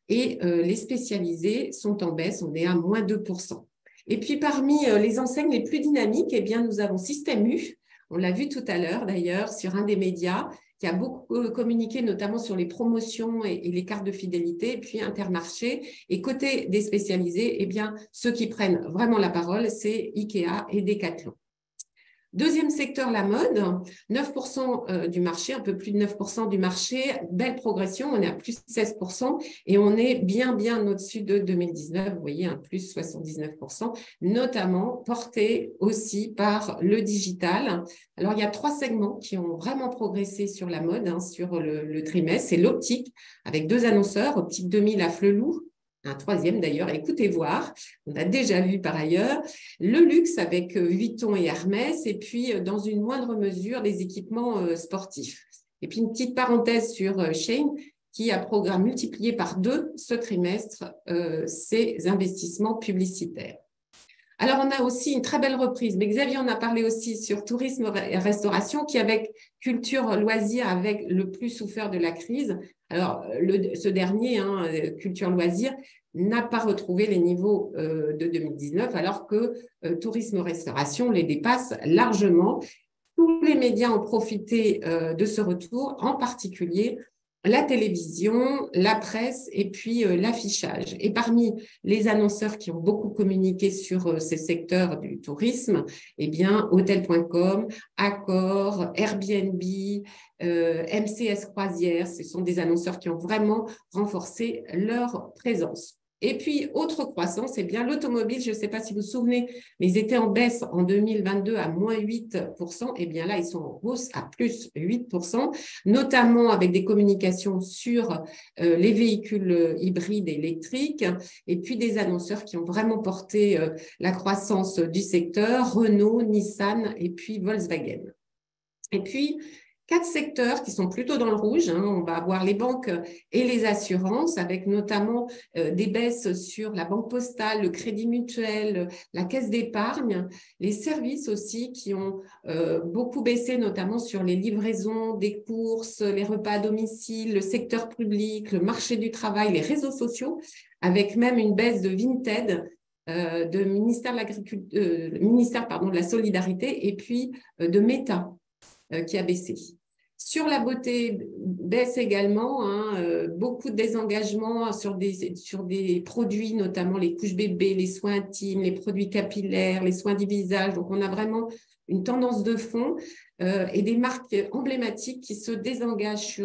et les spécialisés sont en baisse, on est à moins 2%. Et puis parmi les enseignes les plus dynamiques, eh bien, nous avons Système U On l'a vu tout à l'heure d'ailleurs sur un des médias qui a beaucoup communiqué notamment sur les promotions et les cartes de fidélité, et puis Intermarché. Et côté des spécialisés, eh bien, ceux qui prennent vraiment la parole, c'est Ikea et Decathlon. Deuxième secteur, la mode, 9% du marché, un peu plus de 9% du marché, belle progression, on est à plus 16% et on est bien au-dessus de 2019, vous voyez, un plus 79%, notamment porté aussi par le digital. Alors, il y a 3 segments qui ont vraiment progressé sur la mode, sur le trimestre, c'est l'optique, avec 2 annonceurs, Optique 2000 à Flelou, un 3e d'ailleurs, écoutez voir, on a déjà vu par ailleurs, le luxe avec Vuitton et Hermès, et puis dans une moindre mesure, les équipements sportifs. Et puis une petite parenthèse sur Shein, qui a multiplié par 2 ce trimestre ses investissements publicitaires. Alors, on a aussi une très belle reprise, mais Xavier en a parlé aussi sur tourisme et restauration, qui avec culture loisirs avec le plus souffert de la crise. Alors, ce dernier, culture loisirs, n'a pas retrouvé les niveaux de 2019, alors que tourisme restauration les dépasse largement. Tous les médias ont profité de ce retour, en particulier la télévision, la presse et puis l'affichage. Et parmi les annonceurs qui ont beaucoup communiqué sur ces secteurs du tourisme, eh bien, Hôtel.com, Accor, Airbnb, MCS Croisières, ce sont des annonceurs qui ont vraiment renforcé leur présence. Et puis, autre croissance, eh bien, l'automobile, je ne sais pas si vous vous souvenez, mais ils étaient en baisse en 2022 à moins 8%. Eh bien là, ils sont en hausse à plus 8%, notamment avec des communications sur les véhicules hybrides et électriques, et puis des annonceurs qui ont vraiment porté la croissance du secteur, Renault, Nissan et puis Volkswagen. Et puis, 4 secteurs qui sont plutôt dans le rouge. On va avoir les banques et les assurances, avec notamment des baisses sur la banque postale, le crédit mutuel, la caisse d'épargne, les services aussi qui ont beaucoup baissé, notamment sur les livraisons des courses, les repas à domicile, le secteur public, le marché du travail, les réseaux sociaux, avec même une baisse de Vinted, de ministère de la Solidarité et puis de Meta, qui a baissé. Sur la beauté, baisse également, beaucoup de désengagement sur des produits, notamment les couches bébés, les soins intimes, les produits capillaires, les soins du visage. Donc, on a vraiment une tendance de fond et des marques emblématiques qui se désengagent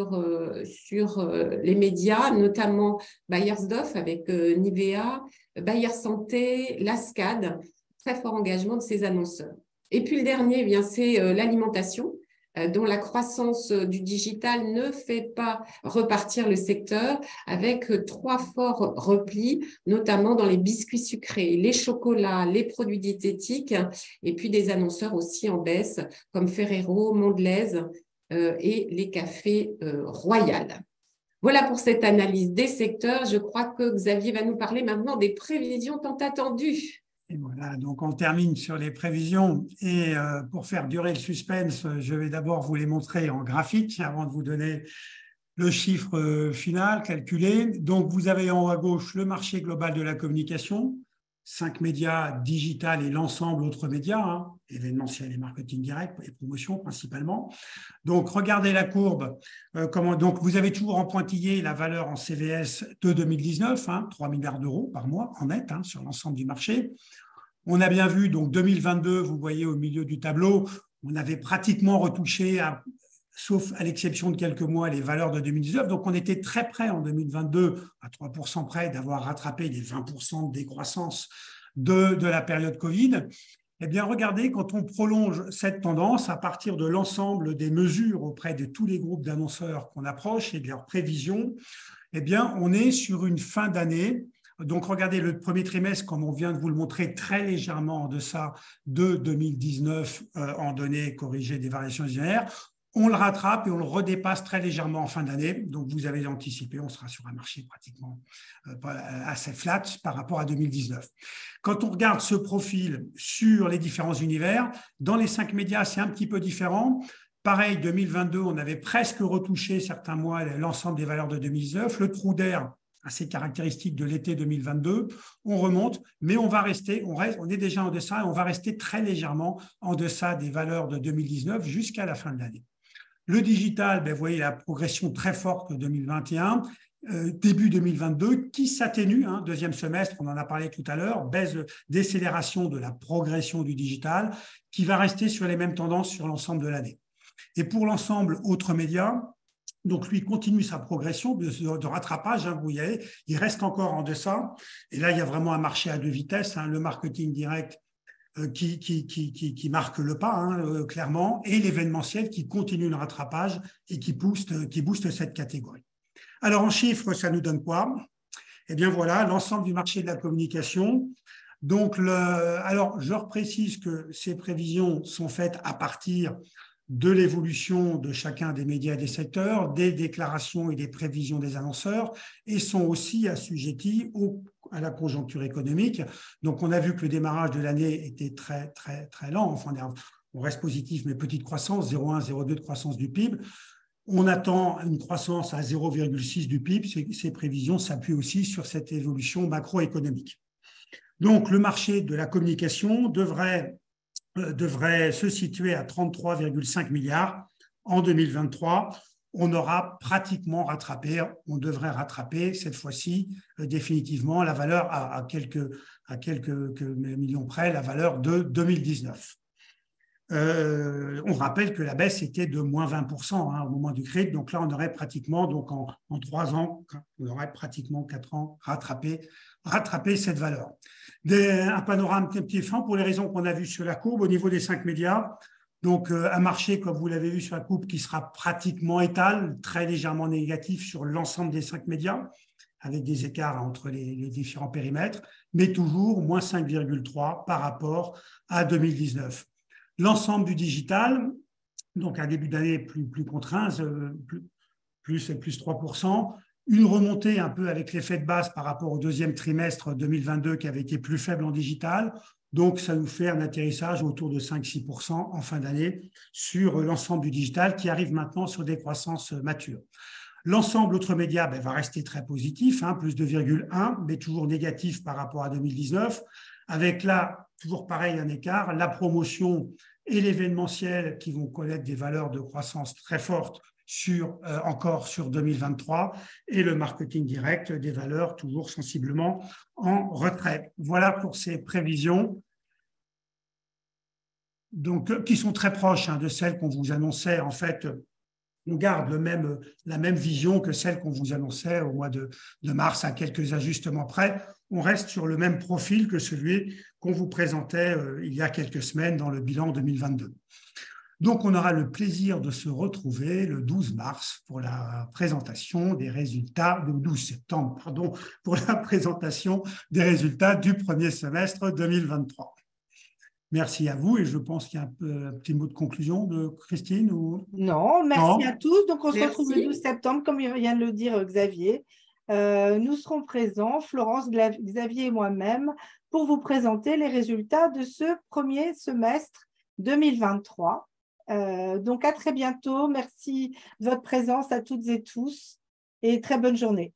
sur les médias, notamment Beiersdorf avec Nivea, Bayer Santé, Lascade, très fort engagement de ces annonceurs. Et puis le dernier, eh bien, c'est l'alimentation, dont la croissance du digital ne fait pas repartir le secteur, avec 3 forts replis, notamment dans les biscuits sucrés, les chocolats, les produits diététiques, et puis des annonceurs aussi en baisse, comme Ferrero, Mondelez et les cafés Royal. Voilà pour cette analyse des secteurs. Je crois que Xavier va nous parler maintenant des prévisions tant attendues. Et voilà, donc on termine sur les prévisions et pour faire durer le suspense, je vais d'abord vous les montrer en graphique avant de vous donner le chiffre final calculé. Donc vous avez en haut à gauche le marché global de la communication, 5 médias, digital et l'ensemble autres médias, événementiel et marketing direct et promotion principalement. Donc regardez la courbe, donc vous avez toujours en pointillé la valeur en CVS de 2019, 3 milliards d'euros par mois en net sur l'ensemble du marché. On a bien vu, donc 2022, vous voyez au milieu du tableau, on avait pratiquement retouché, sauf à l'exception de quelques mois, les valeurs de 2019. Donc on était très près en 2022, à 3% près, d'avoir rattrapé les 20% de décroissance de la période Covid. Eh bien, regardez, quand on prolonge cette tendance à partir de l'ensemble des mesures auprès de tous les groupes d'annonceurs qu'on approche et de leurs prévisions, eh bien, on est sur une fin d'année. Donc, regardez le premier trimestre, comme on vient de vous le montrer, très légèrement en deçà de 2019 en données corrigées des variations saisonnières. On le rattrape et on le redépasse très légèrement en fin d'année. Donc, vous avez anticipé, on sera sur un marché pratiquement assez flat par rapport à 2019. Quand on regarde ce profil sur les différents univers, dans les 5 médias, c'est un petit peu différent. Pareil, 2022, on avait presque retouché certains mois l'ensemble des valeurs de 2019. Le trou d'air assez caractéristique de l'été 2022. On remonte, mais on est déjà en deçà et on va rester très légèrement en deçà des valeurs de 2019 jusqu'à la fin de l'année. Le digital, vous voyez la progression très forte de 2021, début 2022, qui s'atténue, deuxième semestre, on en a parlé tout à l'heure, baisse, décélération de la progression du digital, qui va rester sur les mêmes tendances sur l'ensemble de l'année. Et pour l'ensemble autres médias, donc lui continue sa progression de rattrapage, vous voyez, il reste encore en deçà. Et là, il y a vraiment un marché à deux vitesses, le marketing direct qui marque le pas, clairement, et l'événementiel qui continue le rattrapage et qui booste cette catégorie. Alors, en chiffres, ça nous donne quoi? Eh bien, voilà, l'ensemble du marché de la communication. Donc, alors, je reprécise que ces prévisions sont faites à partir de l'évolution de chacun des médias et des secteurs, des déclarations et des prévisions des annonceurs, et sont aussi assujettis à la conjoncture économique. Donc, on a vu que le démarrage de l'année était très, très, très lent. Enfin, on reste positif, mais petite croissance, 0,1, 0,2 de croissance du PIB. On attend une croissance à 0,6 du PIB. Ces prévisions s'appuient aussi sur cette évolution macroéconomique. Donc, le marché de la communication devrait se situer à 33,5 milliards en 2023. On devrait rattraper cette fois-ci définitivement la valeur à quelques millions près, la valeur de 2019. On rappelle que la baisse était de moins 20% au moment du crédit. Donc là, on aurait pratiquement, donc en 3 ans, on aurait pratiquement 4 ans rattrapé cette valeur. Un panorame petit fin pour les raisons qu'on a vues sur la courbe au niveau des 5 médias. Donc, un marché, comme vous l'avez vu sur la courbe, qui sera pratiquement étal, très légèrement négatif sur l'ensemble des 5 médias, avec des écarts entre les différents périmètres, mais toujours moins 5,3 par rapport à 2019. L'ensemble du digital, donc un début d'année plus contraint, plus 3%, une remontée un peu avec l'effet de base par rapport au deuxième trimestre 2022 qui avait été plus faible en digital. Donc, ça nous fait un atterrissage autour de 5-6% en fin d'année sur l'ensemble du digital qui arrive maintenant sur des croissances matures. L'ensemble autres médias va rester très positif, plus 2,1, mais toujours négatif par rapport à 2019, avec là, toujours pareil, un écart, la promotion et l'événementiel qui vont connaître des valeurs de croissance très fortes encore sur 2023, et le marketing direct, des valeurs toujours sensiblement en retrait. Voilà pour ces prévisions, donc, qui sont très proches de celles qu'on vous annonçait. En fait, on garde la même vision que celle qu'on vous annonçait au mois de mars, à quelques ajustements près. On reste sur le même profil que celui qu'on vous présentait il y a quelques semaines dans le bilan 2022. Donc, on aura le plaisir de se retrouver le 12 mars pour la présentation des résultats, le 12 septembre, pardon, pour la présentation des résultats du premier semestre 2023. Merci à vous et je pense qu'il y a un petit mot de conclusion de Christine ou... Non, merci à tous. Donc, on se retrouve le 12 septembre, comme vient de le dire Xavier. Nous serons présents, Florence, Xavier et moi-même, pour vous présenter les résultats de ce premier semestre 2023. Donc, à très bientôt. Merci de votre présence à toutes et tous et très bonne journée.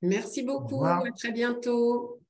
Merci beaucoup. À très bientôt.